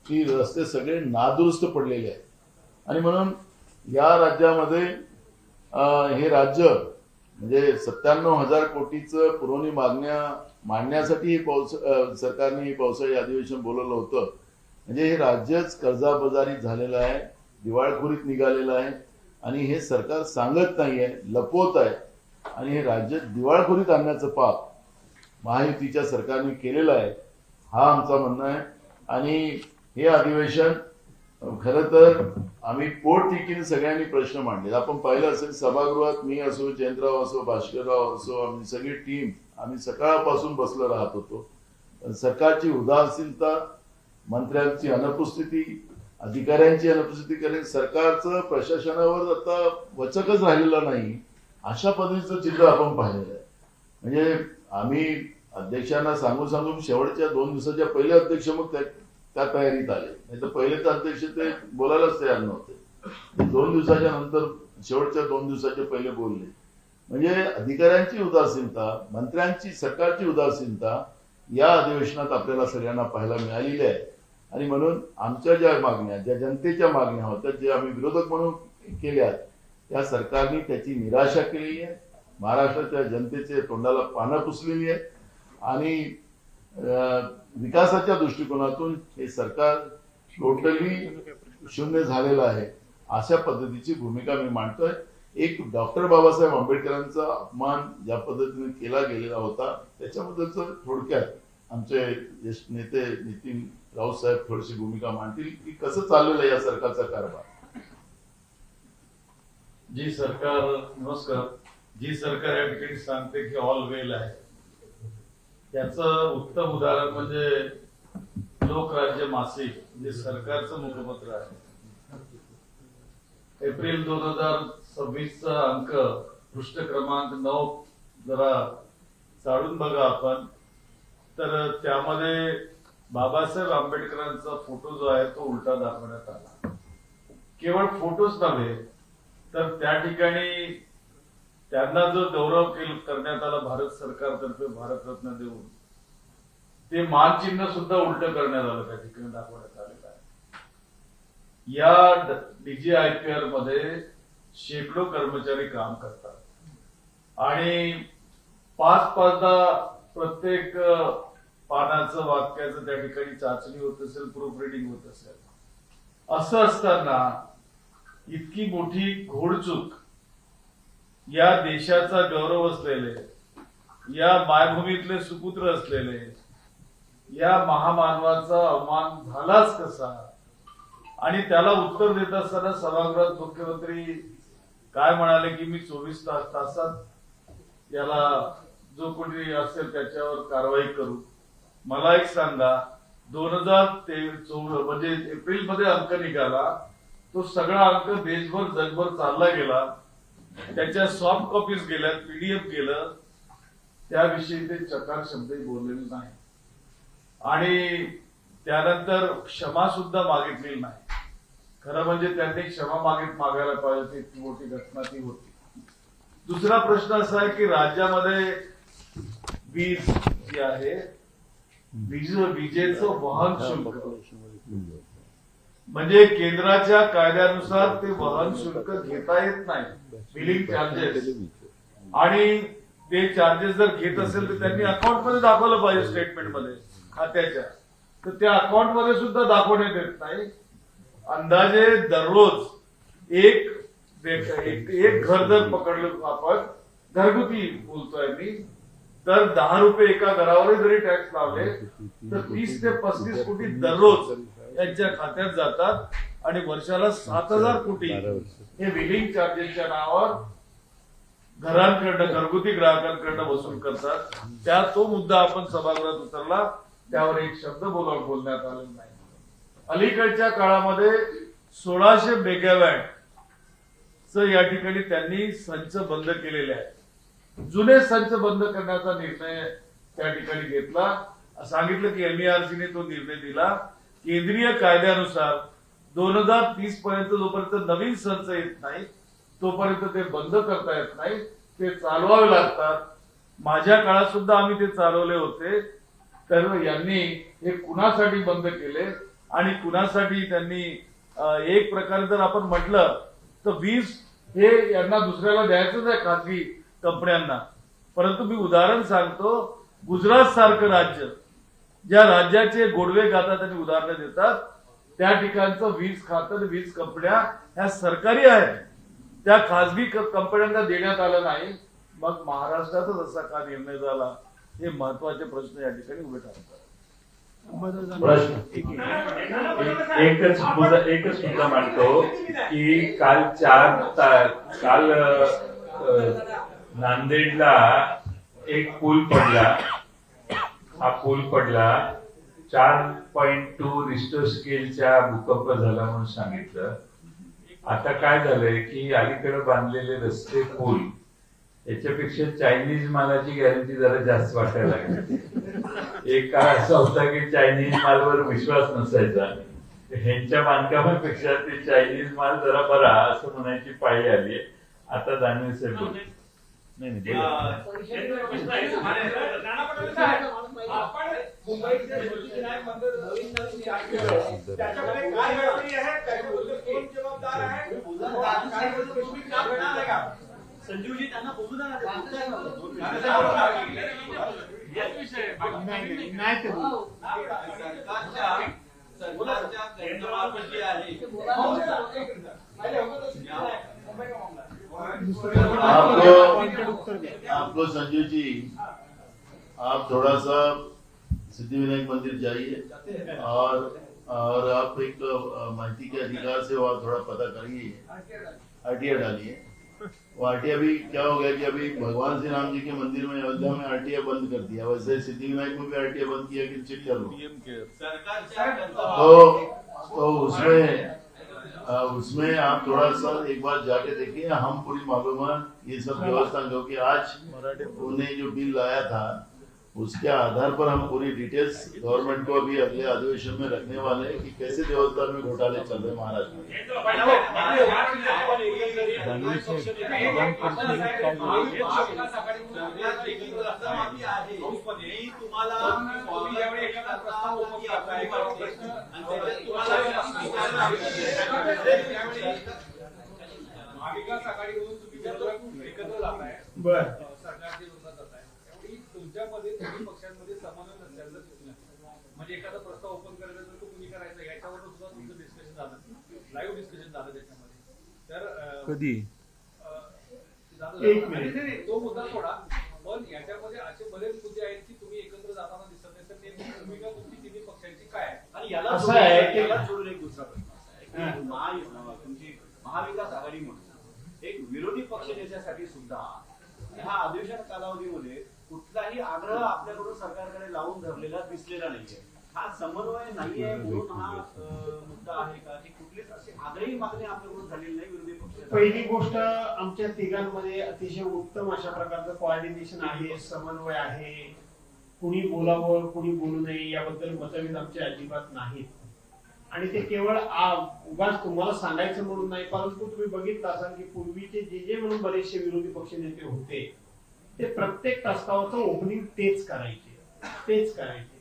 ती रस्ते सगळे नादुरुस्त पडलेले आहेत. आणि म्हणून या राज्यामध्ये हे राज्य म्हणजे 97,000 कोटीचं पुरवणी मागण्या मांडण्यासाठी सरकारने हे पावसाळी अधिवेशन बोलवलं होतं. म्हणजे हे राज्यच कर्जाबाजारीत झालेलं आहे, दिवाळखोरीत निघालेलं आहे. आणि हे सरकार सांगत नाहीये, लपवत आहे. आणि हे राज्य दिवाळखोरीत आणण्याचं पाप महायुतीच्या सरकारने केलेलं आहे, हा आमचा म्हणणं आहे. आणि हे अधिवेशन खरं तर आम्ही पोटतिडकीने सगळ्यांनी प्रश्न मांडले. आपण पाहिलं असेल सभागृहात मी असो, जयंतराव असो, भास्करराव असो, आम्ही सगळी टीम आम्ही सकाळपासून बसलो राहत होतो. पण सरकारची उदासीनता, मंत्र्यांची अनुपस्थिती, अधिकाऱ्यांची अनुपस्थिती, कारण सरकारचं प्रशासनावर आता वचकच राहिलेलं नाही, अशा पद्धतीचं चित्र आपण पाहिलेलं आहे. म्हणजे आम्ही अध्यक्षांना सांगून शेवटच्या 2 दिवसाच्या पहिले अध्यक्ष मग त्या तयारीत आले, नाही तर पहिले तर अध्यक्ष ते बोलायलाच तयार नव्हते. 2 दिवसाच्या नंतर शेवटच्या 2 दिवसाच्या पहिले बोलले. म्हणजे अधिकाऱ्यांची उदासीनता, मंत्र्यांची, सरकारची उदासीनता या अधिवेशनात आपल्याला सगळ्यांना पाहायला मिळालेली आहे. आणि म्हणून आमच्या ज्या मागण्या, ज्या जनतेच्या मागण्या होत्या, जे आम्ही विरोधक म्हणून केल्या, त्या सरकारने त्याची निराशा केलेली आहे. महाराष्ट्राच्या जनतेचे तोंडाला पानं पुसलेली आहे आणि विकासाच्या दृष्टिकोनातून हे सरकार टोटली शून्य झालेलं आहे, अशा पद्धतीची भूमिका मी मांडतोय. एक डॉक्टर बाबासाहेब आंबेडकरांचा अपमान ज्या पद्धतीने केला गेलेला होता, त्याच्याबद्दलच थोडक्यात आमचे ज्येष्ठ नेते नितीन राऊत साहेब थोडीशी भूमिका मांडतील की कसं चाललेलं आहे या सरकारचा कारभार. नमस्कार. जी सरकार या ठिकाणी सांगते की ऑल वेल आहे, त्याचं उत्तम उदाहरण म्हणजे लोकराज्य मासिक, जे सरकारचं मुखपत्र आहे. एप्रिल 2026चा अंक, पृष्ठ क्रमांक 9 जरा चालून बघा आपण, तर त्यामध्ये बाबासाहेब आंबेडकरांचा फोटो जो आहे तो उलटा दाखवण्यात आला. केवळ फोटोच नव्हे तर त्या ठिकाणी त्यांना जो गौरव करण्यात आला भारत सरकारतर्फे भारतरत्न देऊन, ते मानचिन्ह सुद्धा उलट करण्यात आलं, त्या ठिकाणी दाखवण्यात आलेलं आहे. या DGIPR मध्ये शेकडो कर्मचारी काम करतात आणि 5-5दा प्रत्येक पानाचं, वाक्याचं त्या ठिकाणी चाचणी होत असेल, प्रूफ रिडिंग होत असेल. असं असताना इतकी मोठी घोडचूक, या देशाचा गौरव असलेले, या मायभूमीतले सुपुत्र असलेले या महामानवाचा अवमान झालाच कसा, आणि त्याला उत्तर देत असताना सभागृहात मुख्यमंत्री काय म्हणाले की मी 24 तासात याला जो कोणी असेल त्याच्यावर कारवाई करू. मला एक सांगा, 2014 म्हणजे एप्रिल मध्ये अंक निघाला, तो सगळा अंक देशभर जगभर चालला गेला, त्याच्या सॉफ्ट कॉपीज गेल्या, PDF गेलं, त्याविषयी ते चकार शब्दही बोललेले नाही आणि त्यानंतर क्षमा सुद्धा मागितलेली नाही. खरं म्हणजे त्यांनी क्षमा मागायला पाहिजे, ती मोठी घटना ती होती. दुसरा प्रश्न असा आहे की राज्यामध्ये वीज जी आहे, विजेचं वाहन शुल्क, म्हणजे केंद्राच्या कायद्यानुसार ते वाहन शुल्क घेता येत नाही, बिलिंग चार्जेस, आणि ते चार्जेस जर घेत असेल तर त्यांनी अकाउंट मध्ये दाखवलं पाहिजे, स्टेटमेंट मध्ये खात्याच्या, तर त्या अकाउंट मध्ये सुद्धा दाखवण्यात येत नाही. अंदाजे दररोज एक घर जर पकडलं आपण, घरगुती बोलतोय मी, तर 10 रुपये एका घरावरही जरी टॅक्स लावले तर 30 ते 35 कोटी दररोज यांच्या खात्यात जातात आणि वर्षाला 7,000 कोटी हे बिलिंग चार्जेसच्या नावावर घरांकडनं, घरगुती ग्राहकांकडनं वसूल करतात. त्या तो मुद्दा आपण सभागृहात उतरला, त्यावर एक शब्द बोलण्यात आलेला नाही. अलीकडच्या काळामध्ये 1600 मेगावॅट या ठिकाणी त्यांनी संच बंद केलेले आहेत. जुने संच बंद करण्याचा निर्णय त्या ठिकाणी घेतला. सांगितलं की MERC ने तो निर्णय दिला. केंद्रीय कायद्यानुसार 2030 पर्यंत जोपर्यंत नवीन संच येत नाही तोपर्यंत ते बंद करता येत नाही, ते चालवावे लागतात. माझ्या काळात सुद्धा आम्ही ते चालवले होते. तर यांनी हे कुणासाठी बंद केले आणि कुणासाठी त्यांनी, एक प्रकारे जर आपण म्हटलं तर वीज हे यांना दुसऱ्याला द्यायचंच आहे, खासगी कंपन्यांना. परंतु मी उदाहरण सांगतो, गुजरात सारखं राज्य, ज्या राज्याचे गोडवे गातात आणि उदाहरणं देतात, त्या ठिकाणचं वीज खातं, वीज कंपन्या ह्या सरकारी आहेत, त्या खासगी कंपन्यांना देण्यात आलं नाही. मग महाराष्ट्रातच असा का निर्णय झाला, हे महत्वाचे प्रश्न या ठिकाणी उभे ठाकतात. प्रश्न एकच मुद्दा मांडतो की काल नांदेडला एक पूल पडला. हा पूल पडला 4.2 रिश्टर स्केलच्या भूकंप झाला म्हणून सांगितलं. आता काय झालंय की अलीकडे बांधलेले रस्ते पूल याच्यापेक्षा चायनीज मालाची गॅरंटी जरा जास्त वाटायला लागली. एक काळ असा होता की चायनीज मालवर विश्वास नसायचा. ह्यांच्या बांधकामापेक्षा ते चायनीज माल जरा बरा असं म्हणायची पाळी आली. आता दानवे साहेब बोला. नाही नाही संजीवजी त्यांना बोलू द्या आपको संजीव जी, आप थोड़ा सा सिद्धिविनायक मंदिर जाइए और आप एक माहिती के अधिकार से वहाँ थोड़ा पता करिए, आरटीआई डालिए. वो आरटीआई भी क्या हो गया कि अभी भगवान श्री राम जी के मंदिर में अयोध्या में आरटीआई बंद कर दिया, वैसे सिद्धिविनायक में भी आरटीआई बंद किया कि चेक कर लो. तो उसमें आप थोड़ा सा एक बार जाके देखिए. हम पूरी मालूमात ये सब व्यवस्था जो कि आज उन्हें जो बिल लाया था उसके आधार पर हम पूरी डिटेल्स गवर्नमेंट को अभी अगले अधिवेशन में रखने वाले हैं कि कैसे देवस्थान में घोटाले चल रहे महाराष्ट्र में. तुमच्यामध्ये दोन्ही पक्षांमध्ये समन्वय नसल्याचं दिसून येतं. म्हणजे एखादा प्रस्ताव ओपन करायचा तर तो कुणी करायचा याच्यावर सुद्धा तुमचं डिस्कशन झालं, लाईव्ह डिस्कशन झालं त्याच्यामध्ये. तर कधी तो मुद्दा सोडा, पण याच्यामध्ये असे बरेच मुद्दे आहेत की तुम्ही एकत्र जाताना दिसत नाही. तर नेमकी भूमिका तुमची तिन्ही पक्षांची काय आहे? आणि याला असं आहे की जोडून एक दुसरा प्रश्न असा आहे की तुमची महाविकास आघाडी म्हणून एक विरोधी पक्ष नेत्यासाठी सुद्धा ह्या अधिवेशन कालावधीमध्ये कुठलाही आग्रह आपल्याकडून सरकारकडे लावून धरलेला दिसलेला नाहीये. हा समन्वय नाहीये म्हणून हा मुद्दा आहे का की कुठलीच अशी आग्रही मागणी आपल्याकडून झालेली नाही विरोधी पक्ष? पहिली गोष्ट, आमच्या तिघांमध्ये अतिशय उत्तम अशा प्रकारचं कोऑर्डिनेशन आहे, समन्वय आहे. कुणी बोलावं कुणी बोलू नये याबद्दल मतभेद आमचे अजिबात नाहीत. आणि ते केवळ उगाच तुम्हाला सांगायचं म्हणून नाही, परंतु तुम्ही बघितलं असाल की पूर्वीचे जे म्हणून बरेचसे विरोधी पक्ष नेते होते ते प्रत्येक प्रस्तावाचं ओपनिंग तेच करायचे.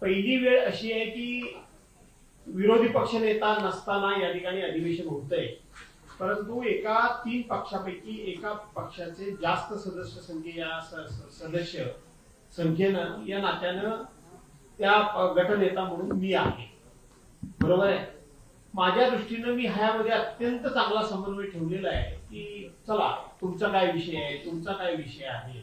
पहिली वेळ अशी आहे की विरोधी पक्ष नेता नसताना या ठिकाणी अधिवेशन होतंय, परंतु एका 3 पक्षापैकी एका पक्षाचे जास्त सदस्य संख्येनं या नात्यानं त्या गटनेता म्हणून मी आहे. बरोबर आहे. माझ्या दृष्टीनं मी ह्यामध्ये अत्यंत चांगला समन्वय ठेवलेला आहे की चला तुमचा काय विषय आहे, तुमचा काय विषय आहे,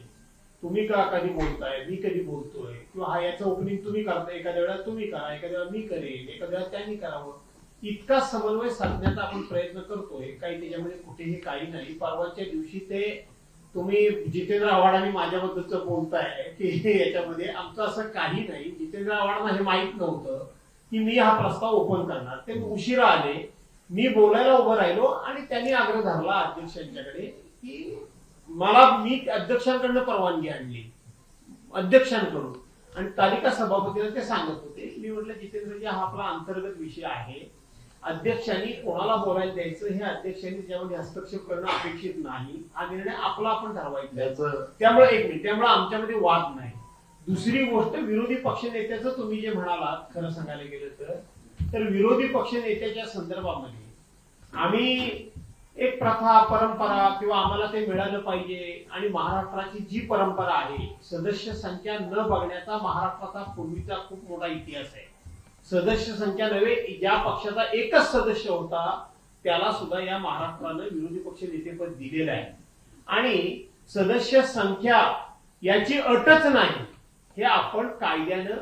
तुम्ही कधी बोलताय, मी कधी बोलतोय, किंवा हा याचं ओपनिंग तुम्ही करताय, एखाद्या वेळा तुम्ही करा, एखाद्या वेळा मी करेन, एखाद्या वेळा त्यांनी करावं. इतका समन्वय साधण्याचा आपण प्रयत्न करतोय. काही त्याच्यामध्ये कुठेही काही नाही. परवाच्या दिवशी ते तुम्ही जितेंद्र आव्हाडांनी माझ्याबद्दलच बोलताय की याच्यामध्ये आमचं असं काही नाही. जितेंद्र आव्हाडांना हे माहित नव्हतं की मी हा प्रस्ताव ओपन करणार. ते उशिरा आले, मी बोलायला उभं राहिलो आणि त्यांनी आग्रह धरला अध्यक्षांच्याकडे की मी अध्यक्षांकडनं परवानगी आणली अध्यक्षांकडून, आणि तालिका सभापतीला ते सांगत होते. मी म्हटलं जितेंद्रजी हा आपला अंतर्गत विषय आहे, अध्यक्षांनी कोणाला बोलायला द्यायचं हे अध्यक्षांनी त्यामध्ये हस्तक्षेप करणं अपेक्षित नाही. हा निर्णय आपला आपण ठरवायचा. त्यामुळे आमच्यामध्ये वाद नाही. दुसरी गोष्ट, विरोधी पक्ष नेत्याचं तुम्ही जे म्हणालात, खरं सांगायला गेलं तर विरोधी पक्ष नेत्याच्या संदर्भामध्ये आम्ही एक प्रथा परंपरा किंवा आम्हाला ते मिळालं पाहिजे, आणि महाराष्ट्राची जी परंपरा आहे सदस्य संख्या न बघण्याचा महाराष्ट्राचा पूर्वीचा खूप मोठा इतिहास आहे. सदस्य संख्या नव्हे, ज्या पक्षाचा एकच सदस्य होता त्याला सुद्धा या महाराष्ट्रानं विरोधी पक्ष नेतेपद दिलेलं आहे. आणि सदस्य संख्या याची अटच नाही, हे आपण कायद्यानं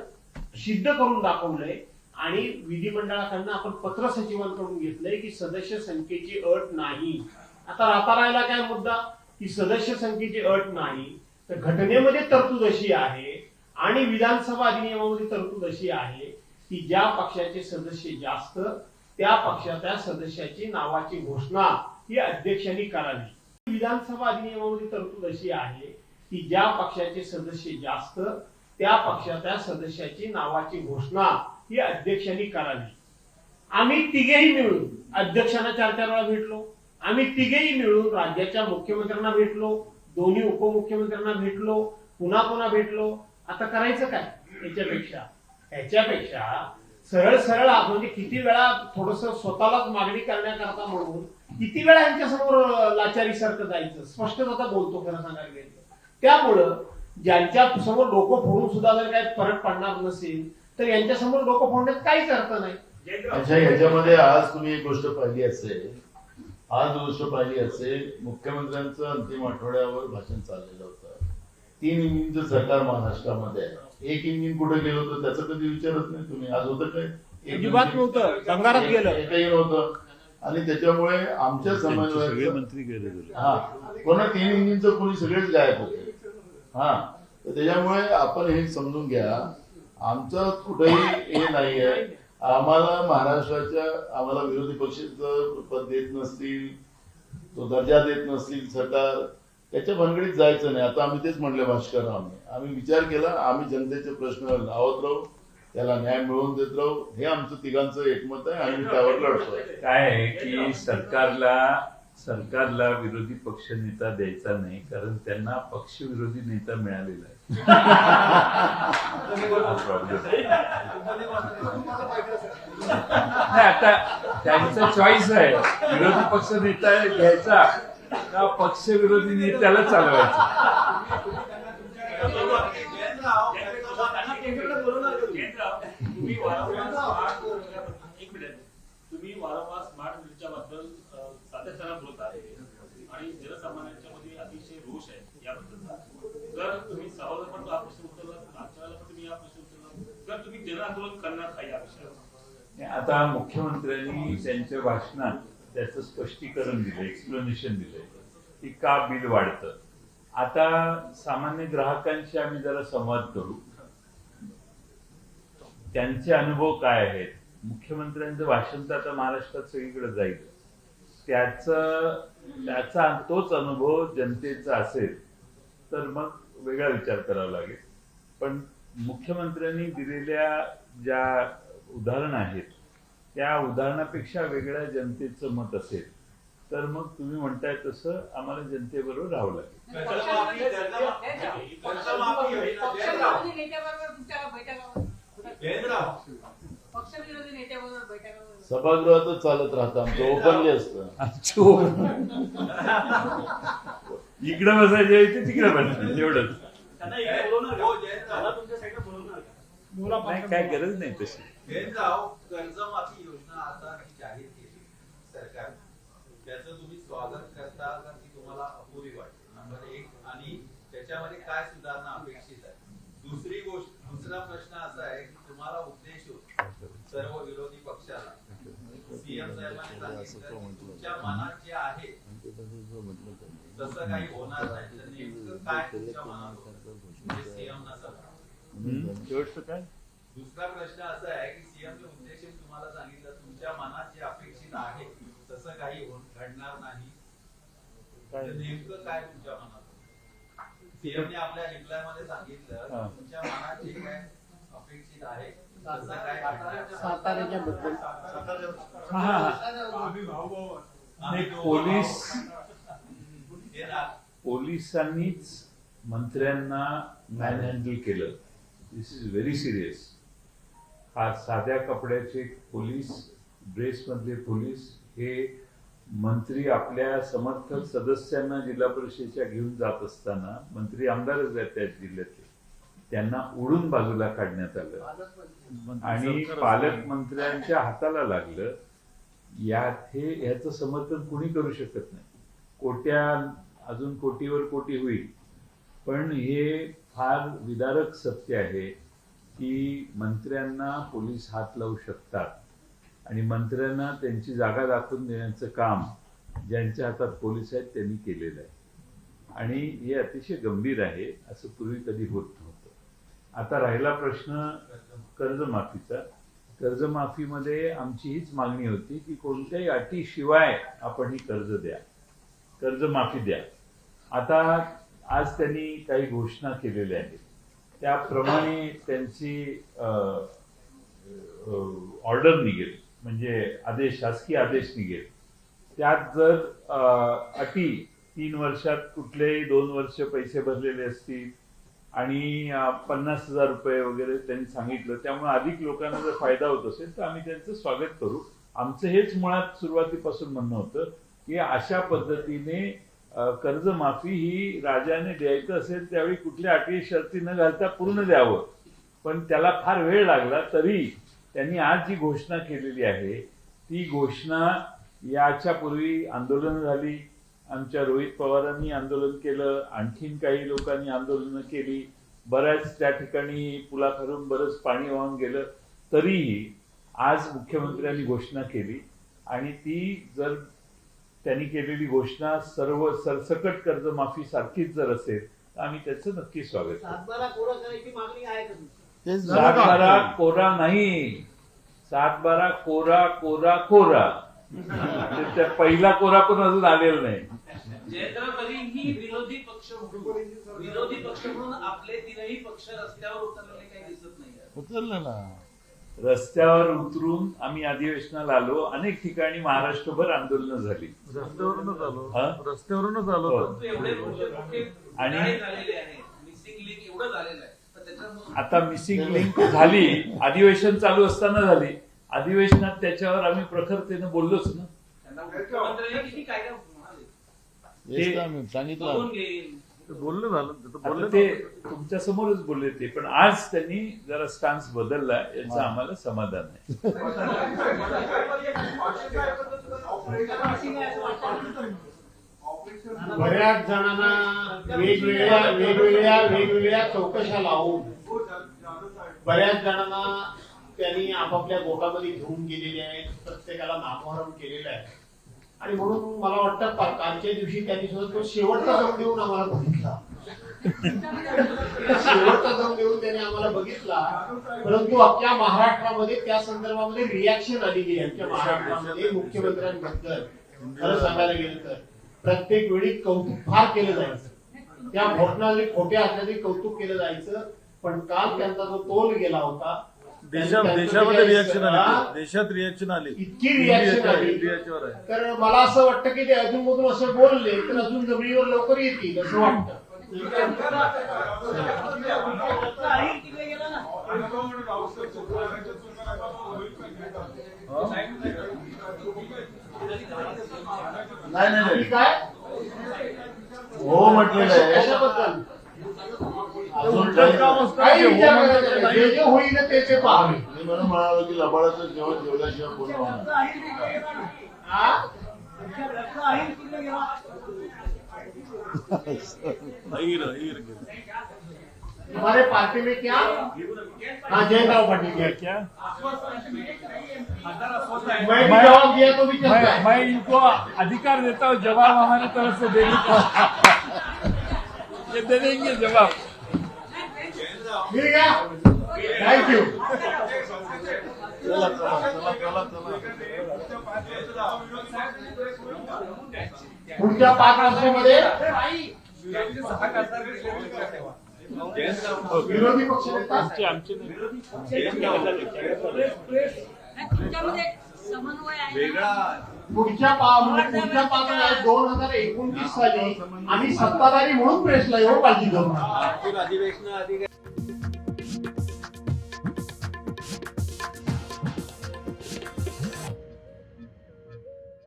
सिद्ध करून दाखवलंय आणि विधिमंडळाकडनं आपण पत्र सचिवांकडून घेतलंय की सदस्य संख्येची अट नाही. आता राहिला काय मुद्दा की सदस्य संख्येची अट नाही, तर घटनेमध्ये तरतूद अशी आहे आणि विधानसभा अधिनियमामध्ये तरतूद अशी आहे की ज्या पक्षाचे सदस्य जास्त त्या पक्षाच्या सदस्याची नावाची घोषणा ही अध्यक्षांनी करावी. विधानसभा अधिनियमामध्ये तरतूद अशी आहे की ज्या पक्षाचे सदस्य जास्त त्या पक्षाच्या सदस्याची नावाची घोषणा ही अध्यक्षांनी करावी. आम्ही तिघेही मिळून अध्यक्षांना 4-4 वेळा भेटलो. आम्ही तिघेही मिळून राज्याच्या मुख्यमंत्र्यांना भेटलो, दोन्ही उपमुख्यमंत्र्यांना भेटलो, पुन्हा भेटलो. आता करायचं काय ह्याच्यापेक्षा सरळ म्हणजे किती वेळा थोडस स्वतःलाच मागणी करण्याकरता म्हणून किती वेळा यांच्यासमोर लाचारी सारखं जायचं. स्पष्टता बोलतो खरं सांगायला गेलं. त्यामुळं ज्यांच्या समोर डोकं फोडून सुद्धा जर काही फरक पडणार नसेल तर यांच्या समोर डोकं फोडण्यात काहीच अर्थ नाही. अच्छा, याच्यामध्ये आज तुम्ही एक गोष्ट पाहिली असेल, मुख्यमंत्र्यांचं अंतिम आठवड्यावर भाषण चाललेलं होतं. 3 इंजिनचं सरकार महाराष्ट्रामध्ये आहे. 1 इंजिन कुठे गेलं होतं त्याचं कधी विचारत नाही तुम्ही. आज होतं काय? अजिबात नव्हतं, भंगारात गेलं. एकही नव्हतं. आणि त्याच्यामुळे आमच्या सगळे समन्वयाचं मंत्री गेले झाले. हा कोणा 3 इंजिनचं कोणी सगळेच गायब होते. हा, तर त्याच्यामुळे आपण हे समजून घ्या, आमचं कुठेही हे नाहीये. आम्हाला आम्हाला विरोधी पक्षाचं पद देत नसतील, तो दर्जा देत नसतील सरकार, त्याच्या भानगडीत जायचं नाही. आता आम्ही तेच म्हणले भास्कर आम्ही विचार केला, आम्ही जनतेचे प्रश्न लावत राहू, त्याला न्याय मिळवून देत राहू. हे आमचं तिघांचं एकमत आहे आणि त्यावर लढतोय. काय आहे की सरकारला विरोधी पक्ष नेता द्यायचा नाही, कारण त्यांना पक्ष विरोधी नेता मिळालेला आहे. हा प्रॉब्लेम. नाही, आता त्यांचा चॉईस आहे, विरोधी पक्ष नेता घ्यायचा का पक्ष विरोधी नेत्याला चालवायचं. तुम्ही वारंवार स्मार्ट ग्रीडच्या बद्दल सातत्याने बोलत आहे आणि जनसामान्यांच्या मध्ये अतिशय रोष आहे याबद्दलचा. जर तुम्ही सभागृहात पण हा प्रश्न उचलला, मागच्या वेळेला पण तुम्ही हा प्रश्न उचलला, जर तुम्ही जन आंदोलन करणार का या विषयावर? आता मुख्यमंत्र्यांनी त्यांच्या भाषणात त्याचं स्पष्टीकरण दिलं, एक्सप्लेनेशन दिलंय की का बिल वाढतं. आता सामान्य ग्राहकांशी आम्ही जरा संवाद करू, त्यांचे अनुभव काय आहेत. मुख्यमंत्र्यांचं भाषण तर आता महाराष्ट्रात सगळीकडे जाईल, त्याचा तोच अनुभव जनतेचा असेल तर मग वेगळा विचार करावा लागेल. पण मुख्यमंत्र्यांनी दिलेल्या ज्या उदाहरण आहेत त्या उदाहरणापेक्षा वेगळ्या जनतेचं मत असेल तर मग तुम्ही म्हणताय तसं आम्हाला जनतेबरोबर राहावं लागेल. सभागृहातच चालत राहतं आमचं, ओपनली असतं. इकडे बसायचे तिकडे बसायचं एवढंच. नाही, काय गरज नाही तशी. कर्जमाफी योजना आता जाहीर केली सरकार, त्याचं तुम्ही स्वागत करता का ती तुम्हाला अपुरी वाटते? नंबर 1. आणि त्याच्यामध्ये काय सुधारणा अपेक्षित आहे? दुसरा प्रश्न असा आहे की तुम्हाला उद्देशून सर्व विरोधी पक्षाला सीएम साहेबांनी सांगितलं तुमच्या मनात जे आहे तसं काही होणार नाही, तर नेमकं काय तुमच्या मनात सीएम शेवटचं काय? दुसरा प्रश्न असा आहे की सीएमचे उद्देश तुम्हाला सांगितलं तुमच्या मनात जे अपेक्षित आहे तसं काही घडणार नाही, तर नेमकं काय तुमच्या मनात? सीएमने आपल्या रिप्लाय मध्ये सांगितलं तुमच्या मनात जे काय अपेक्षित आहे तसं काय साताऱ्याच्या बद्दल पोलिसांनीच मंत्र्यांना मॅन हँडल केलं. दिस इज व्हेरी सिरियस. हा साध्या कपड्याचे पोलीस, ड्रेस मधले पोलीस हे मंत्री आपल्या समर्थक सदस्यांना जिल्हा परिषदेच्या घेऊन जात असताना, मंत्री आमदारच आहेत त्या जिल्ह्यातले, त्यांना उडून बाजूला काढण्यात आलं आणि पालकमंत्र्यांच्या हाताला लागलं. ह्याचं समर्थन कुणी करू शकत नाही. अजून कोटीवर कोटी होईल, पण हे फार विदारक सत्य आहे की मंत्र्यांना पोलीस हात लावू शकतात आणि मंत्र्यांना त्यांची जागा दाखवून देण्याचं काम ज्यांच्या हातात पोलीस आहेत त्यांनी केलेलं आहे आणि हे अतिशय गंभीर आहे, असं पूर्वी कधी होत नव्हतं. आता राहिला प्रश्न कर्जमाफीचा. कर्जमाफीमध्ये आमची हीच मागणी होती की कोणत्याही अटीशिवाय आपण ही कर्जमाफी द्या. आता आज त्यांनी काही घोषणा केलेल्या आहेत, त्याप्रमाणे त्यांची ऑर्डर निघेल, म्हणजे शासकीय आदेश निघेल. त्यात जर अटी 3 वर्षात कुठलेही 2 वर्ष पैसे भरलेले असतील आणि 50,000 रुपये वगैरे त्यांनी सांगितलं, त्यामुळे अधिक लोकांना जर फायदा होत असेल तर आम्ही त्यांचं स्वागत करू. आमचं हेच मुळात सुरुवातीपासून म्हणणं होतं की अशा पद्धतीने कर्जमाफी ही राजाने द्यायचं असेल त्यावेळी कुठल्या अटी शर्ती न घालता पूर्ण द्यावं. पण त्याला फार वेळ लागला, तरी त्यांनी आज जी घोषणा केलेली आहे ती घोषणा, याच्या पूर्वी आंदोलन झाली, आमच्या रोहित पवारांनी आंदोलन केलं, आणखीन काही लोकांनी आंदोलनं केली, बऱ्याच त्या ठिकाणी पुलाखालून बरंच पाणी वाहून गेलं, तरीही आज मुख्यमंत्र्यांनी घोषणा केली आणि ती जर त्यांनी केलेली घोषणा सर्व सरसकट कर्जमाफी सारखीच जर असेल तर आम्ही त्याचं नक्की स्वागत करू. 7/12 कोरा करायची मागणी आहे का तुमची? 7/12 कोरा नाही, 7/12 कोरा कोरा कोरा. त्या पहिला कोरा पण अजून आलेला नाही. जयंतराव तरी ही विरोधी पक्ष म्हणून आपले तीनही पक्ष रस्त्यावर उतरलेले काही दिसत नाही. उतरलं ना, रस्त्यावर उतरून आम्ही अधिवेशनाला आलो. अनेक ठिकाणी महाराष्ट्रभर आंदोलनं झाली. रस्त्यावरूनच आलो परंतु एवढे मोठे आणि झालेले आहे, मिसिंग लिंक एवढं झालेलं आहे, तर त्याच्यामुळे आता मिसिंग लिंक झाली, अधिवेशन चालू असताना झाली. अधिवेशनात त्याच्यावर आम्ही प्रखरतेनं बोललोच ना. त्यांना मुख्यमंत्र्यांनी किती काय काय म्हणाले, सांगितलं बघून घेईन. बोलणं झालं, आता ते तुमच्या समोरच बोलले ते. पण आज त्यांनी जरा स्टान्स बदलला, याचं आम्हाला समाधान आहे. बऱ्याच जणांना वेगवेगळ्या चौकशा लावून बऱ्याच जणांना त्यांनी आपापल्या गोटामध्ये घेऊन गेलेले आहेत, प्रत्येकाला नामोहरम केलेलं आहे. आणि म्हणून मला वाटतं कालच्या दिवशी त्यांनी सुद्धा तो शेवटचा दम देऊन आम्हाला बघितला. शेवटचा दम देऊन त्यांनी आम्हाला बघितला. परंतु अख्ख्या महाराष्ट्रामध्ये त्या संदर्भामध्ये रिॲक्शन आलेली आहे. आमच्या महाराष्ट्रामध्ये मुख्यमंत्र्यांबद्दल खरं सांगायला गेलं तर प्रत्येक वेळी कौतुक फार केलं जायचं. त्या घोषणा जरी खोट्या असल्या तरी कौतुक केलं जायचं. पण काल त्यांचा जो तोल गेला होता, देशामध्ये रिॲक्शन आली, देशात रिॲक्शन आली, इतकी रिॲक्शन आली, तर मला असं वाटतं की ते अजून मधून असं बोलले तर अजून जमिनीवर लवकर येतील असं वाटतं. नाही काय हो म्हटलेलं आहे. कशाबद्दल अजून काही विचार करायचा नाही. जे जे होईल ते पाहावे. मी म्हणून म्हणालो की लबाडाचं जेवण जेवल्याशिवाय बोलणं होणार हमारे पार्टी में क्या, हाँ जयंतराव पाटिल क्या, मैं भी जवाब दिया तो भी चलता है. मैं इनको अधिकार देता हूँ जवाब हमारी तरफ से देने का. ये दे देंगे जवाब. Mill Gaya, thank you. पुढच्या 5 वर्षामध्ये विरोधी पक्ष पुढच्या 2029 साली आम्ही सत्ताधारी म्हणून प्रेसला येऊ पाहिजे. अधिवेशन